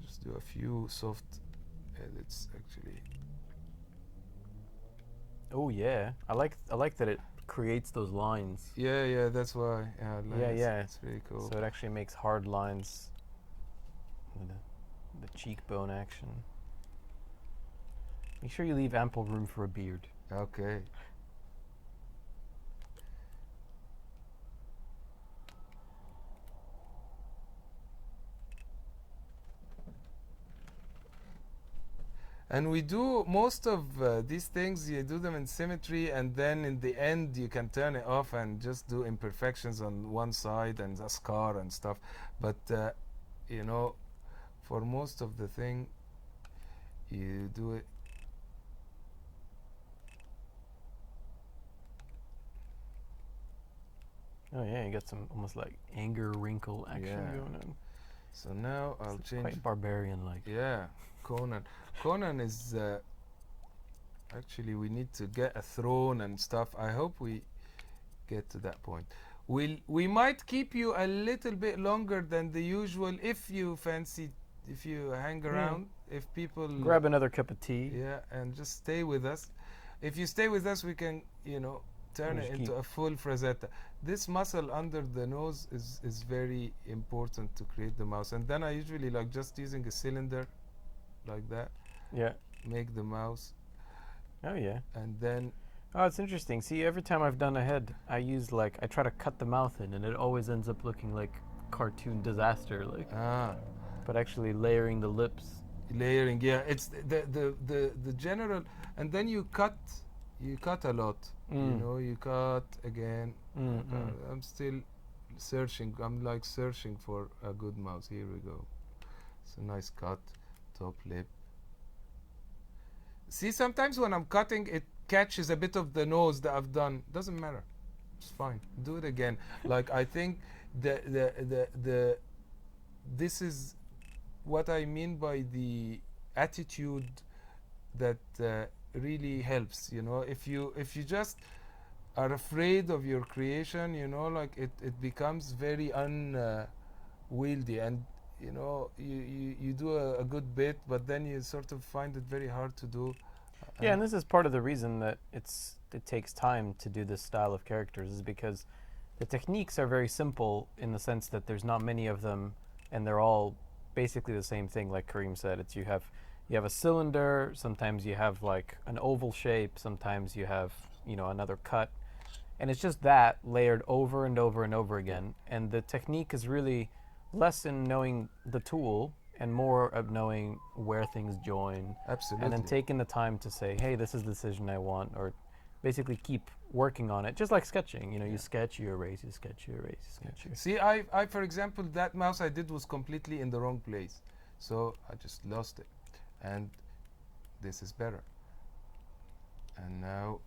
just do a few soft edits actually. Oh yeah, I like that it creates those lines. Yeah, that's why. Yeah. It's really cool. So it actually makes hard lines. The cheekbone action. Make sure you leave ample room for a beard. Okay. And we do most of these things, you do them in symmetry, and then in the end you can turn it off and just do imperfections on one side and a scar and stuff. But you know, for most of the thing, you do it. Oh yeah, you got some almost like anger wrinkle action Yeah. going on. So now I'll It's change. quite barbarian-like. Yeah, Conan. Conan is actually, we need to get a throne and stuff. I hope we get to that point. We might keep you a little bit longer than the usual if you fancy, if you hang around, if people Grab another cup of tea. yeah, and just stay with us. If you stay with us, we can, you know, turn Just it into keep- a full frazetta. This muscle under the nose is very important to create the mouse. And then I usually like just using a cylinder like that, Yeah. make the mouse, Oh yeah. and then Oh, it's interesting. See, every time I've done a head, I use like I try to cut the mouth in, and it always ends up looking like cartoon disaster. Like, but actually layering the lips. layering. Yeah, it's the general. And then you cut a lot. You Mm. know, you cut again. Mm. I'm still searching. I'm like searching for a good mouse. Here we go. It's a nice cut, top lip. See, sometimes when I'm cutting, it catches a bit of the nose that I've done. Doesn't matter. It's fine. Do it again. Like, I think the this is what I mean by the attitude that really helps. You know, if you just are afraid of your creation, you know, like it becomes very unwieldy, and you know, you do a good bit, but then you sort of find it very hard to do. Yeah, and this is part of the reason that it takes time to do this style of characters, is because the techniques are very simple in the sense that there's not many of them, and they're all basically the same thing. Like Kareem said, it's you have a cylinder. Sometimes you have like an oval shape. Sometimes you have, you know, another cut, and it's just that layered over and over and over again. And the technique is really less in knowing the tool and more of knowing where things join, Absolutely. and then taking the time to say, hey, this is the decision I want, or basically keep working on it, just like sketching. You know, you sketch, you erase, you sketch, you erase, you sketch. You See, I for example, that mouse I did was completely in the wrong place, so I just lost it, and this is better. And now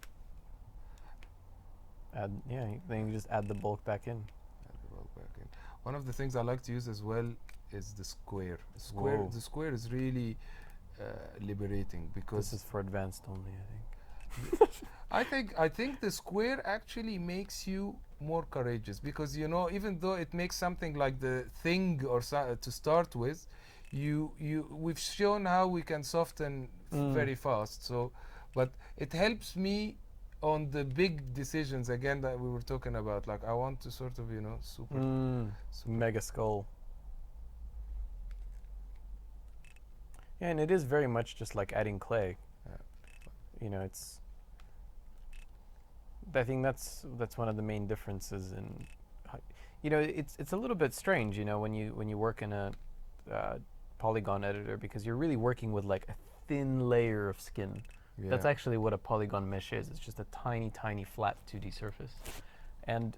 add, yeah, then you just add the bulk back in. add the bulk back in. One of the things I like to use as well is the square. Whoa. The square is really liberating, because This is for advanced only, I think. I think the square actually makes you more courageous, because you know, even though it makes something like the thing or to start with, we've shown how we can soften very fast. So, but it helps me on the big decisions again that we were talking about. Like, I want to sort of, you know, super. Mega skull. Yeah, and it is very much just like adding clay. Yeah. You know, I think that's one of the main differences in. You know, it's a little bit strange, you know, when you work in a polygon editor, because you're really working with like a thin layer of skin. Yeah. That's actually what a polygon mesh is. It's just a tiny, tiny flat 2D surface, and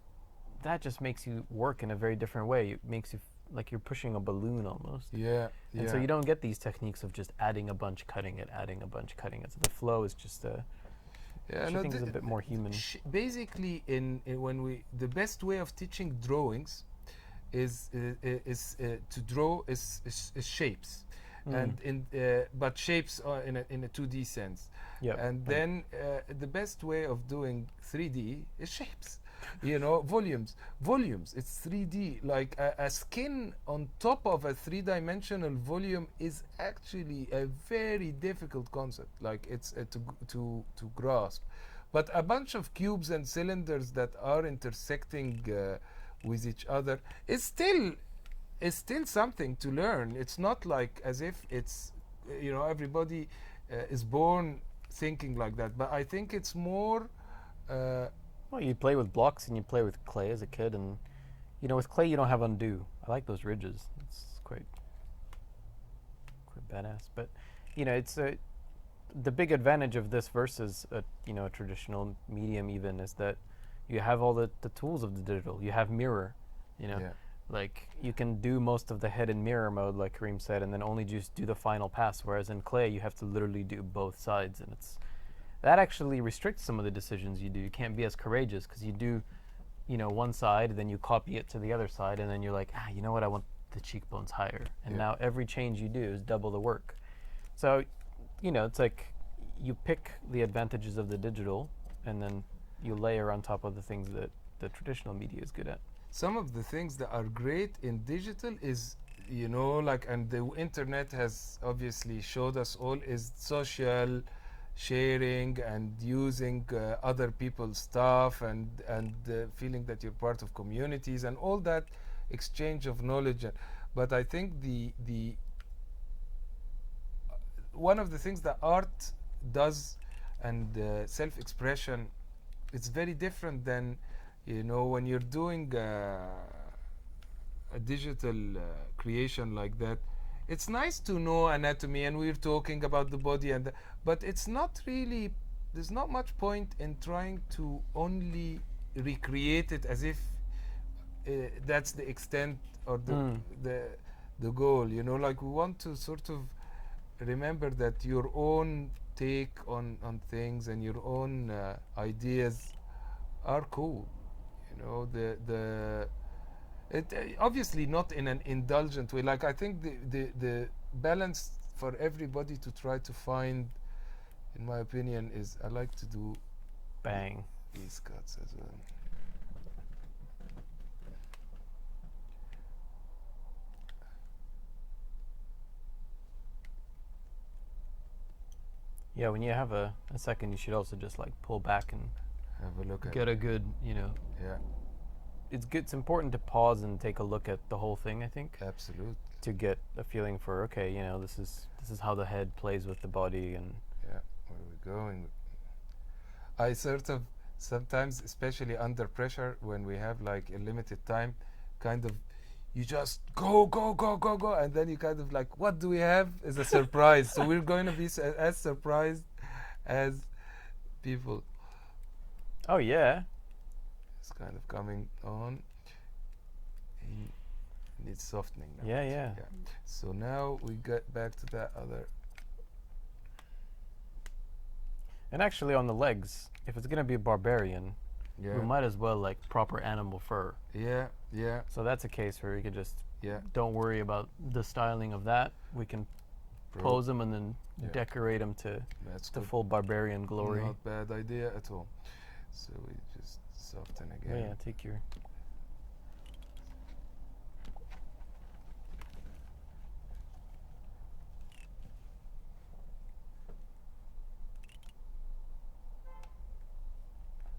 that just makes you work in a very different way. It makes you like you're pushing a balloon almost. Yeah. And so you don't get these techniques of just adding a bunch, cutting it, adding a bunch, cutting it. So the flow is just Yeah, I think is a bit more human. Basically, the best way of teaching drawings is to draw is shapes, and but shapes are in a 2D sense. Yep. And then the best way of doing 3D is shapes. You know, volumes. It's 3D. Like a skin on top of a 3-dimensional volume is actually a very difficult concept. Like, it's to grasp. But a bunch of cubes and cylinders that are intersecting with each other is still something to learn. It's not like as if it's, you know, everybody is born thinking like that. But I think it's more. Well, you play with blocks and you play with clay as a kid, and you know, with clay you don't have undo. I like those ridges. It's quite badass. But you know, the big advantage of this versus a a traditional medium even is that you have all the tools of the digital. You have mirror, Yeah. like you can do most of the head in mirror mode, like Kareem said, and then only just do the final pass. Whereas in clay, you have to literally do both sides, and that actually restricts some of the decisions you do. You can't be as courageous because you do, one side, then you copy it to the other side, and then you're like, you know what, I want the cheekbones higher, and Yeah. now every change you do is double the work. So, it's like you pick the advantages of the digital, and then you layer on top of the things that the traditional media is good at. Some of the things that are great in digital is, like, and the internet has obviously showed us all, is social sharing and using other people's stuff, and feeling that you're part of communities and all that exchange of knowledge. But I think the one of the things that art does, and self-expression, it's very different than when you're doing a digital creation like that. It's nice to know anatomy, and we're talking about the body, but it's not really, there's not much point in trying to only recreate it as if that's the extent or the goal. Like, we want to sort of remember that your own take on things and your own ideas are cool. It obviously not in an indulgent way. Like, I think the balance for everybody to try to find, in my opinion, is I like to do Bang. these cuts as well. Yeah, when you have a second, you should also just like pull back and Have a look at get it. a good, Yeah, it's good. It's important to pause and take a look at the whole thing, I think, absolutely. to get a feeling for, okay, this is how the head plays with the body. And Yeah, where are we going? I sort of sometimes, especially under pressure, when we have like a limited time, kind of, you just go, go, go, go, go, and then you kind of like, what do we have is a surprise. So we're going to be as surprised as people. oh yeah, It's kind of coming on. He needs softening now. yeah. So now we get back to that other. And actually, on the legs, if it's gonna be a barbarian, Yeah. we might as well like proper animal fur. Yeah, yeah, So that's a case where we could just yeah. don't worry about the styling of that. We can pose them and then Yeah. decorate them to That's the good. full barbarian glory. Not bad idea at all. So we just soften Oh, again. yeah, take your.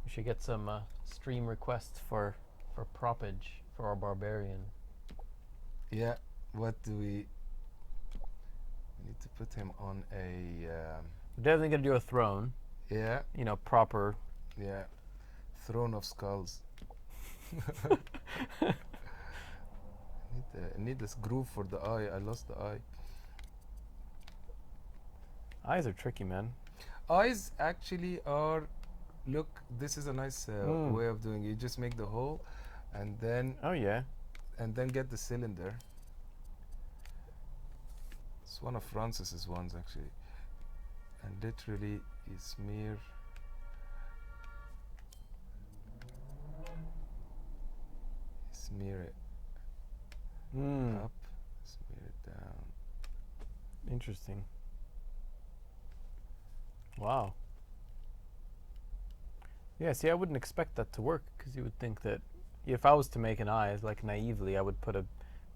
We should get some stream requests for propage for our barbarian. Yeah. What do we need to put him on a? We're definitely gonna do a throne. Yeah, Proper. yeah. Throne of skulls. I need this groove for the eye. I lost the eye. Eyes are tricky, man. Eyes actually are. Look, this is a nice Mm. way of doing it. You just make the hole, and then Oh yeah. get the cylinder. It's one of Francis's ones actually, and literally you smear. Smear it Mm. up, smear it down. Interesting. Wow. Yeah, see, I wouldn't expect that to work because you would think that if I was to make an eye, like naively, I would put a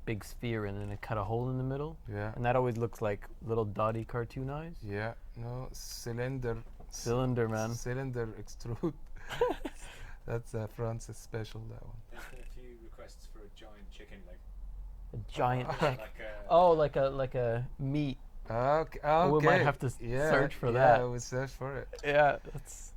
big sphere in and then cut a hole in the middle. Yeah, And that always looks like little dotty cartoon eyes. yeah. No, cylinder. Cylinder, man. Cylinder extrude. That's Francis special. That one. There's been a few requests for a giant chicken leg. A giant. Like a, Oh, like a meat. Okay. We might have to search for that. Yeah, we search for it. Yeah, that's.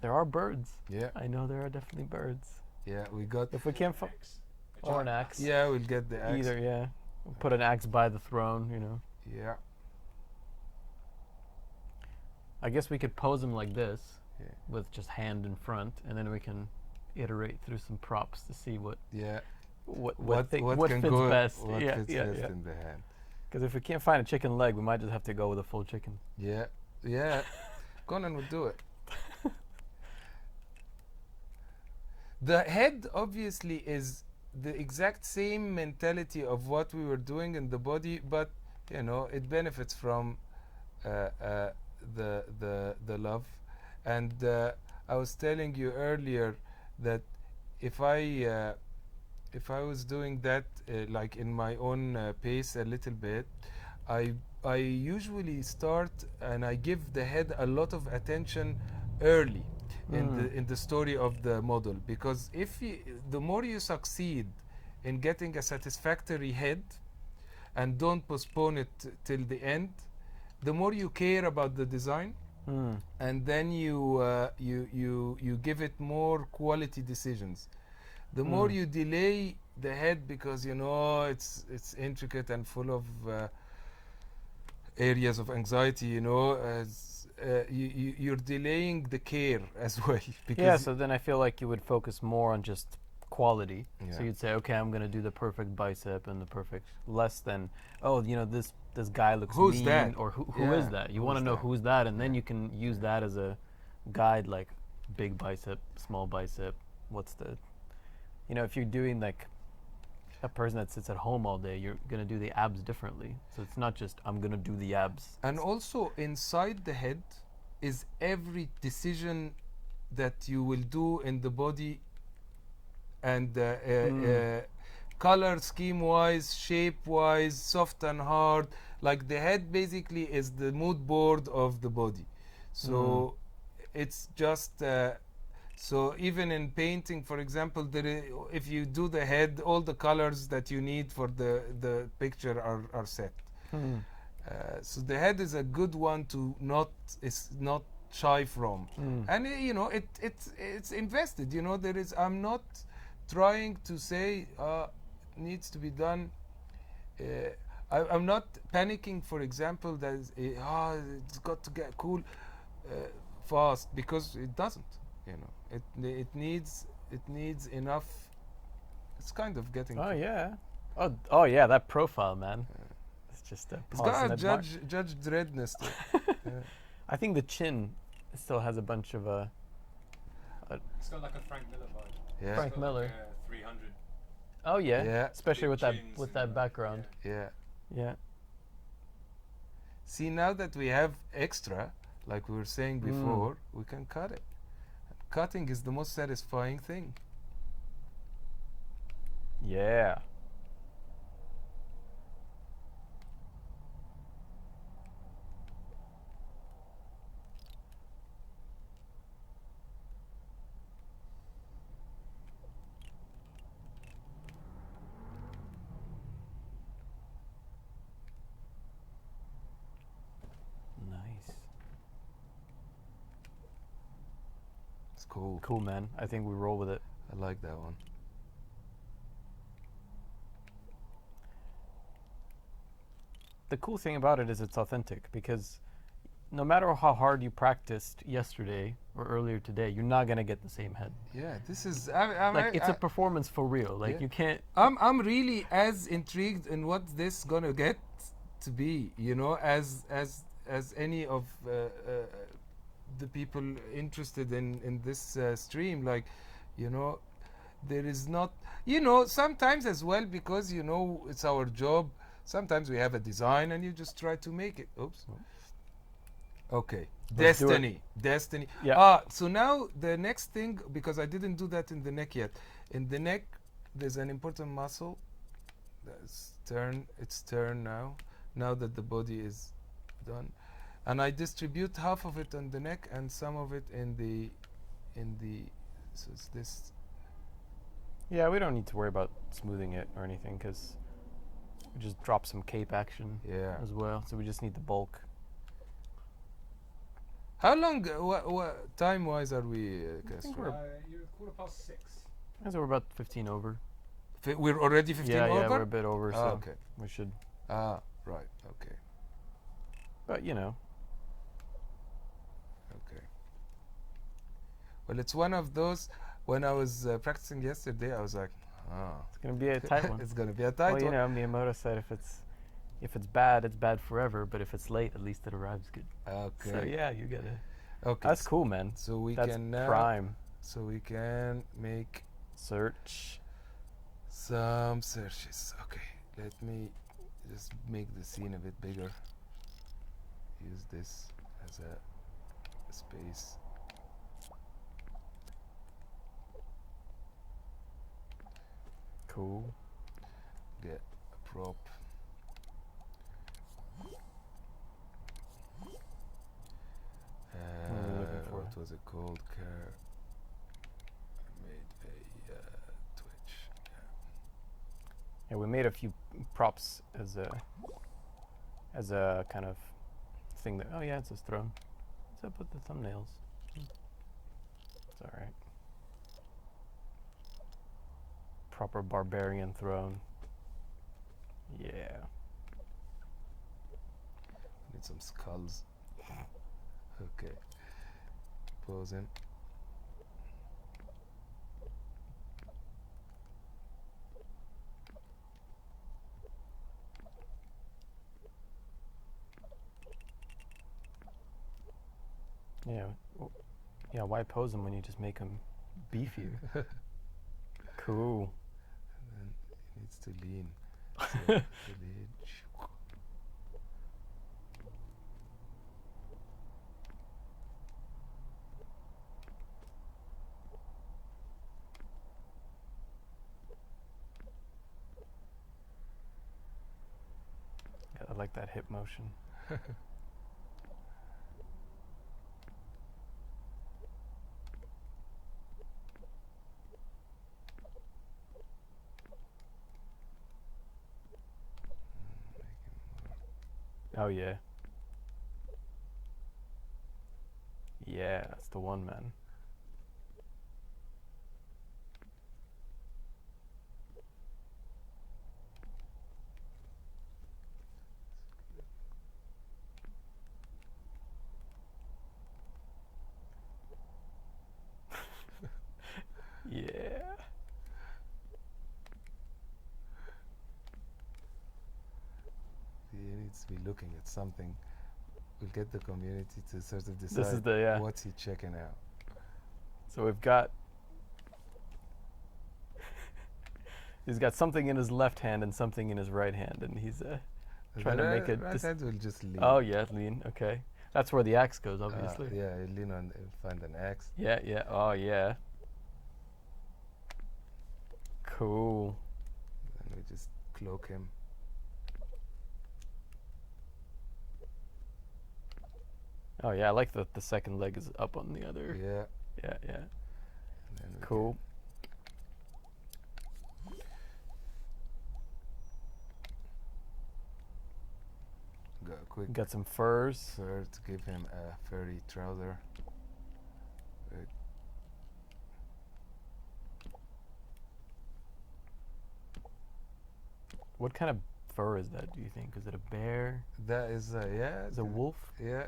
There are birds. Yeah, I know there are definitely birds. yeah. We got. If we can't find. axe. A Or an giant axe. Yeah, we'll get the axe. Either, yeah. We'll put an axe by the throne, Yeah. I guess we could pose him like this Yeah. with just hand in front, and then we can iterate through some props to see what Yeah. what What can fits go? best. What yeah, fits yeah, best yeah. in the hand? Because if we can't find a chicken leg, we might just have to go with a full chicken. Yeah. Yeah. Conan would do it. The head obviously is the exact same mentality of what we were doing in the body, but you know it benefits from the love. And I was telling you earlier that if I was doing that like in my own pace a little bit, I usually start and I give the head a lot of attention early in the story of the model, because the more you succeed in getting a satisfactory head and don't postpone it till the end, the more you care about the design, and then you give it more quality decisions. The more you delay the head, because you know it's intricate and full of areas of anxiety, you know, you're delaying the care as well. Because Yeah, so then I feel like you would focus more on just quality. Yeah. So you'd say, okay, I'm gonna do the perfect bicep and the perfect, less than, oh, you know, this guy looks Who's mean, that? or who Yeah, is that? You want to who's know that? who's that, and then Yeah. you can use that as a guide, like big bicep, small bicep. What's the, you know, if you're doing like a person that sits at home all day, you're gonna do the abs differently. So it's not just I'm gonna do the abs. And also inside the head is every decision that you will do in the body, and color scheme wise, shape wise, soft and hard. Like the head basically is the mood board of the body. So it's just so even in painting, for example, if you do the head, all the colors that you need for the picture are set. So the head is a good one to not shy from, and you know it's invested. You know, I'm not trying to say needs to be done. I'm not panicking, for example, that it's got to get cool fast, because it doesn't. You know, it needs enough. It's kind of getting. Oh yeah, oh yeah, that profile, man. It's just a It's pause got and a admire. Judge Dreadness to it. Yeah. I think the chin still has a bunch of It's got like a Frank Miller vibe. Yeah. It's Frank got Miller. Like a 300. Oh yeah, Yeah. especially Big chins with and that background. Yeah. Yeah. See, now that we have extra, like we were saying before, we can cut it. Cutting is the most satisfying thing. Yeah. Nice. It's cool. Cool, man. I think we roll with it. I like that one. The cool thing about it is it's authentic, because no matter how hard you practiced yesterday or earlier today, you're not gonna get the same head. Yeah, this is. Like it's a performance for real. Like Yeah. you can't. I'm really as intrigued in what this gonna get to be. You know, as any of the people interested in this stream. Like, you know, there is not. You know, sometimes as well, because you know it's our job. Sometimes we have a design and you just try to make it. Oops. Okay. Let's do it. Destiny. Yeah. So now the next thing, because I didn't do that in the neck yet. In the neck, there's an important muscle. It's turn now. Now that the body is done, and I distribute half of it on the neck and some of it in the. So it's this. Yeah, we don't need to worry about smoothing it or anything, because we just drop some cape action Yeah. as well. So we just need the bulk. How long? What time-wise are we, Castro? You're 6:15. So we're about 15 over. We're already 15 yeah, over. yeah, we're a bit over, so Okay. we should. Ah, right. Okay. But you know, Well, it's one of those. When I was practicing yesterday, I was like, oh, It's gonna be a tight one. it's gonna be a tight Well, you one. know, Miyamoto said if it's bad, it's bad forever. But if it's late, at least it arrives good. Okay. So yeah, you gotta. Okay. That's cool, man. So we That's can now. prime. So we can make Search. some searches. Okay. Let me just make the scene a bit bigger. Use this as a space. Cool. Get a prop. What are we looking for? What was it called? I made a Twitch. Yeah, we made a few props as a kind of thing that. Oh yeah, it's his throne. What's up with the thumbnails? It's all right. Proper barbarian throne. Yeah. Need some skulls. Okay. Posing. Yeah. Yeah. Why pose him when you just make him beefier? Cool. And then he needs to lean. So to lean. Yeah, I like that hip motion. Oh yeah. Yeah, that's the one, man. Yeah. He needs to be looking at something. We'll get the community to sort of decide This is the yeah. what's he checking out. So we've got. He's got something in his left hand and something in his right hand, and he's trying to make it. Right hand will just lean. Oh yeah, lean. Okay, that's where the axe goes, obviously. Yeah, he'll lean on. He'll find an axe. Yeah, yeah. Oh yeah. Cool. And we just cloak him. Oh yeah, I like that the second leg is up on the other. Yeah. Yeah, yeah. And then we Cool. got a quick Got some furs. fur to give him a furry trouser. Right. What kind of fur is that, do you think? Is it a bear? That is yeah. Is it a wolf? Yeah.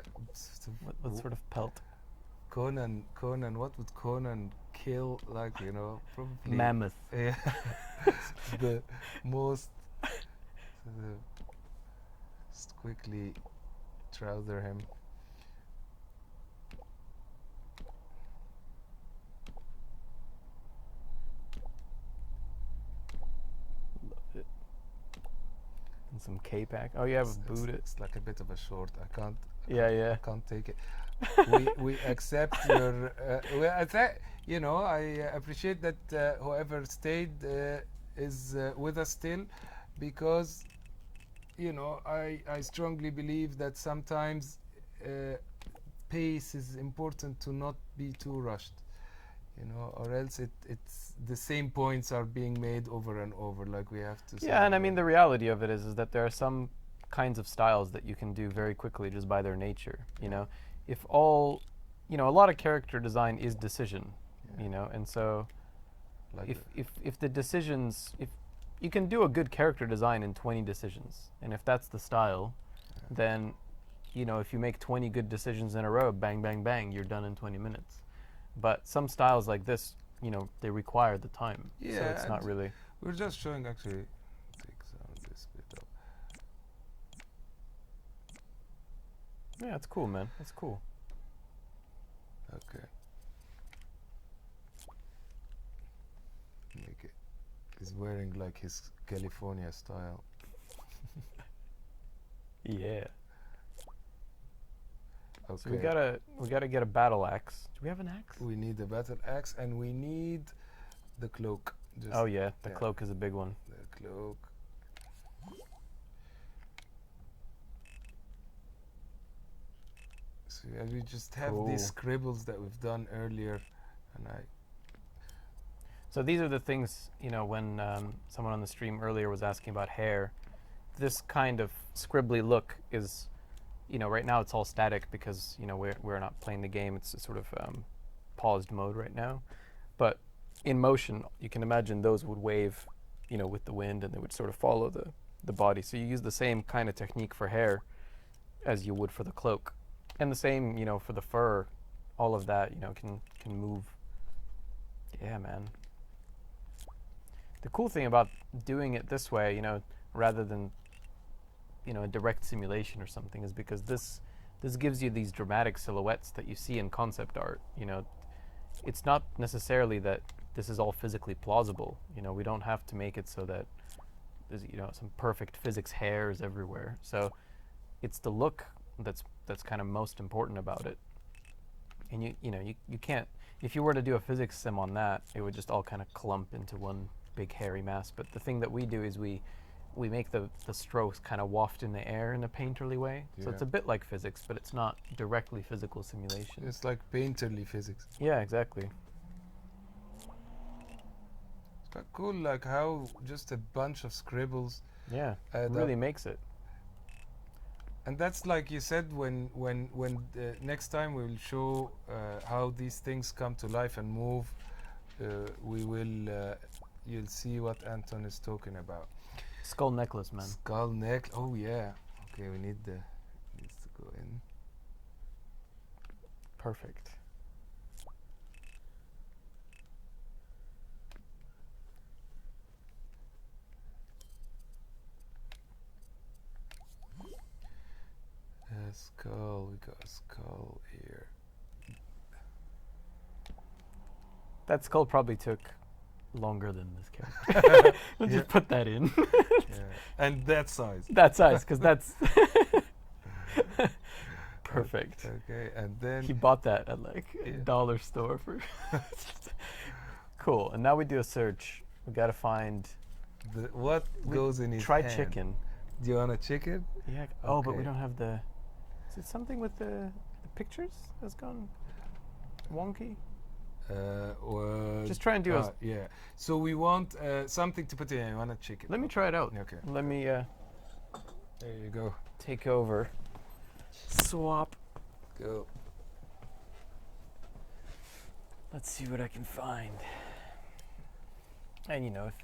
What sort of pelt? Conan, what would Conan kill? Like, you know, probably Mammoth. Yeah. The most. Just quickly trouser him. Love it. And some K-pack. Oh, you have a boot it. It's like a bit of a short. I can't. Yeah, yeah. I can't take it. we accept your. You know, I appreciate that whoever stayed is with us still, because, you know, I strongly believe that sometimes pace is important, to not be too rushed, you know, or else it's the same points are being made over and over. Like, we have to. Yeah, and I mean, the reality of it is that there are some kinds of styles that you can do very quickly just by their nature, you know. If all, you know, a lot of character design is decision, you know, and so Like if the decisions, if you can do a good character design in 20 decisions, and if that's the style, then, you know, if you make 20 good decisions in a row, bang, bang, bang, you're done in 20 minutes. But some styles like this, you know, they require the time. So Yeah, it's not and really. we're just showing actually. Take some of this bit up. Yeah, it's cool, man. It's cool. Okay. Make it. He's wearing like his California style. Yeah. Okay. So we gotta get a battle axe. Do we have an axe? We need the battle axe and we need the cloak. Just Oh yeah, the yeah. cloak is a big one. The cloak. So yeah, we just have these Cool. scribbles that we've done earlier, and So these are the things, you know, when someone on the stream earlier was asking about hair, this kind of scribbly look is, you know, right now it's all static because, you know, we're not playing the game. It's a sort of paused mode right now. But in motion, you can imagine those would wave, you know, with the wind, and they would sort of follow the body. So you use the same kind of technique for hair as you would for the cloak. And the same, you know, for the fur, all of that, you know, can move. Yeah, man. The cool thing about doing it this way, you know, rather than, you know, a direct simulation or something, is because this gives you these dramatic silhouettes that you see in concept art. You know, it's not necessarily that this is all physically plausible. You know, we don't have to make it so that there's, you know, some perfect physics hairs everywhere. So it's the look that's kind of most important about it. And you can't, if you were to do a physics sim on that, it would just all kind of clump into one big hairy mass. But the thing that we do is we make the strokes kind of waft in the air in a painterly way. So it's Yeah. a bit like physics, but it's not directly physical simulation. it's like painterly physics. Yeah, exactly. It's quite cool, like how just a bunch of scribbles Yeah, add really up. makes it. And that's like you said, when next time we will show how these things come to life and move, we will you'll see what Anton is talking about. Skull necklace, man. Skull neck. Oh yeah. Okay, we need the needs to go in. Perfect. Skull. We got a skull here. That skull probably took longer than this character. We'll Yeah. just put that in. Yeah. And that size. That size, because that's perfect. Okay, and then He bought that at like a Yeah. dollar store for. Cool. And now we do a search. We gotta find. what goes in his Try hand? chicken. Do you want a chicken? Yeah. Oh, but we Okay. don't have the. Is it something with the pictures that's gone wonky? Or Just try and do a. yeah. So we want something to put in. You want a chicken? Let me try it out. Okay. Let me There you go. take over. Swap. Go. Let's see what I can find. And you know, if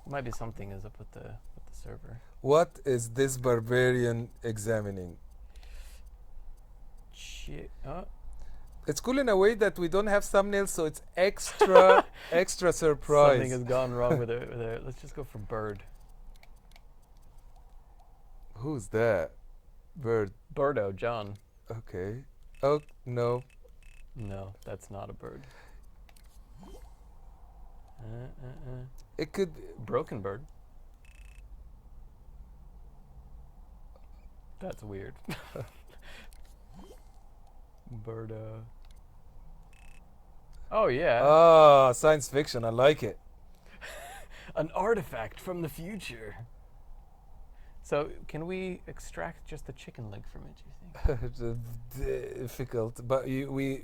might be something is up with the server. What is this barbarian examining? Shit. Oh. It's cool in a way that we don't have thumbnails, so it's extra extra surprise. Something has gone wrong with it. Let's just go for bird. Who's that? Bird. Birdo, John. Okay. Oh no. No, that's not a bird. It could. Broken bird. That's weird. Birdo. Oh yeah. Ah, science fiction. I like it. An artifact from the future. So, can we extract just the chicken leg from it, do you think? It's difficult, but we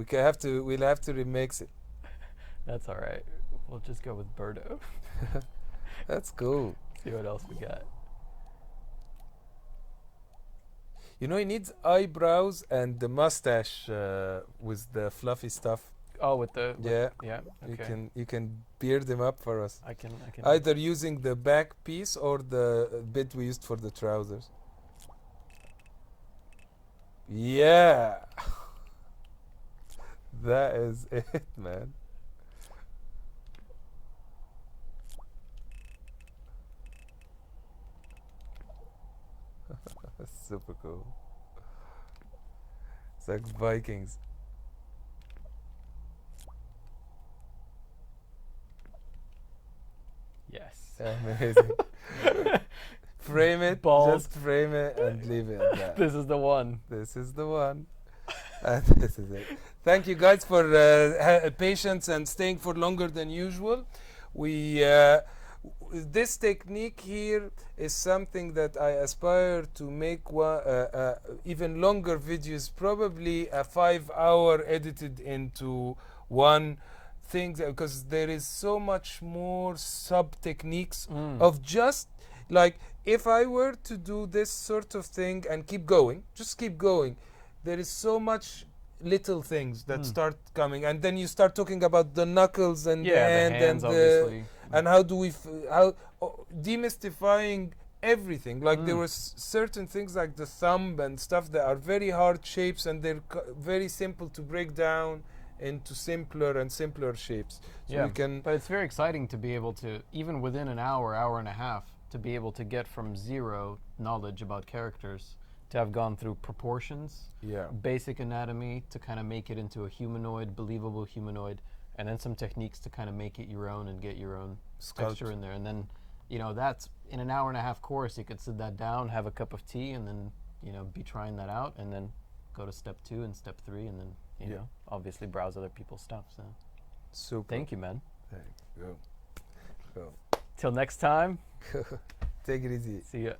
can have to. We'll have to remix it. That's all right. We'll just go with Birdo. That's cool. See what else we got. You know, he needs eyebrows and the mustache with the fluffy stuff. Oh, with the Yeah. yeah. Okay. You can beard them up for us. I can. Either using the back piece or the bit we used for the trousers. Yeah. That is it, man. Super cool. It's like Vikings. Yes. Amazing. Frame it, Balls. just frame it and leave it at that. This is the one. This is the one. And this is it. Thank you guys for patience and staying for longer than usual. We this technique here is something that I aspire to make even longer videos, probably a 5-hour edited into one thing, because there is so much more sub techniques of just like, if I were to do this sort of thing and keep going, just keep going, there is so much little things that start coming, and then you start talking about the knuckles and the hand hands, and obviously. and how do we demystifying everything. Like there was certain things like the thumb and stuff that are very hard shapes, and they're very simple to break down into simpler and simpler shapes. So we can. But it's very exciting to be able to, even within an hour, hour and a half, to be able to get from zero knowledge about characters to have gone through proportions, basic anatomy to kind of make it into a humanoid, believable humanoid, and then some techniques to kind of make it your own and get your own texture in there. And then, you know, that's in an hour and a half course, you could sit that down, have a cup of tea, and then, you know, be trying that out, and then go to step 2 and step 3, and then, you know, obviously browse other people's stuff. So, Super. thank you, man. Thank you. Go. Till next time. Take it easy. See ya.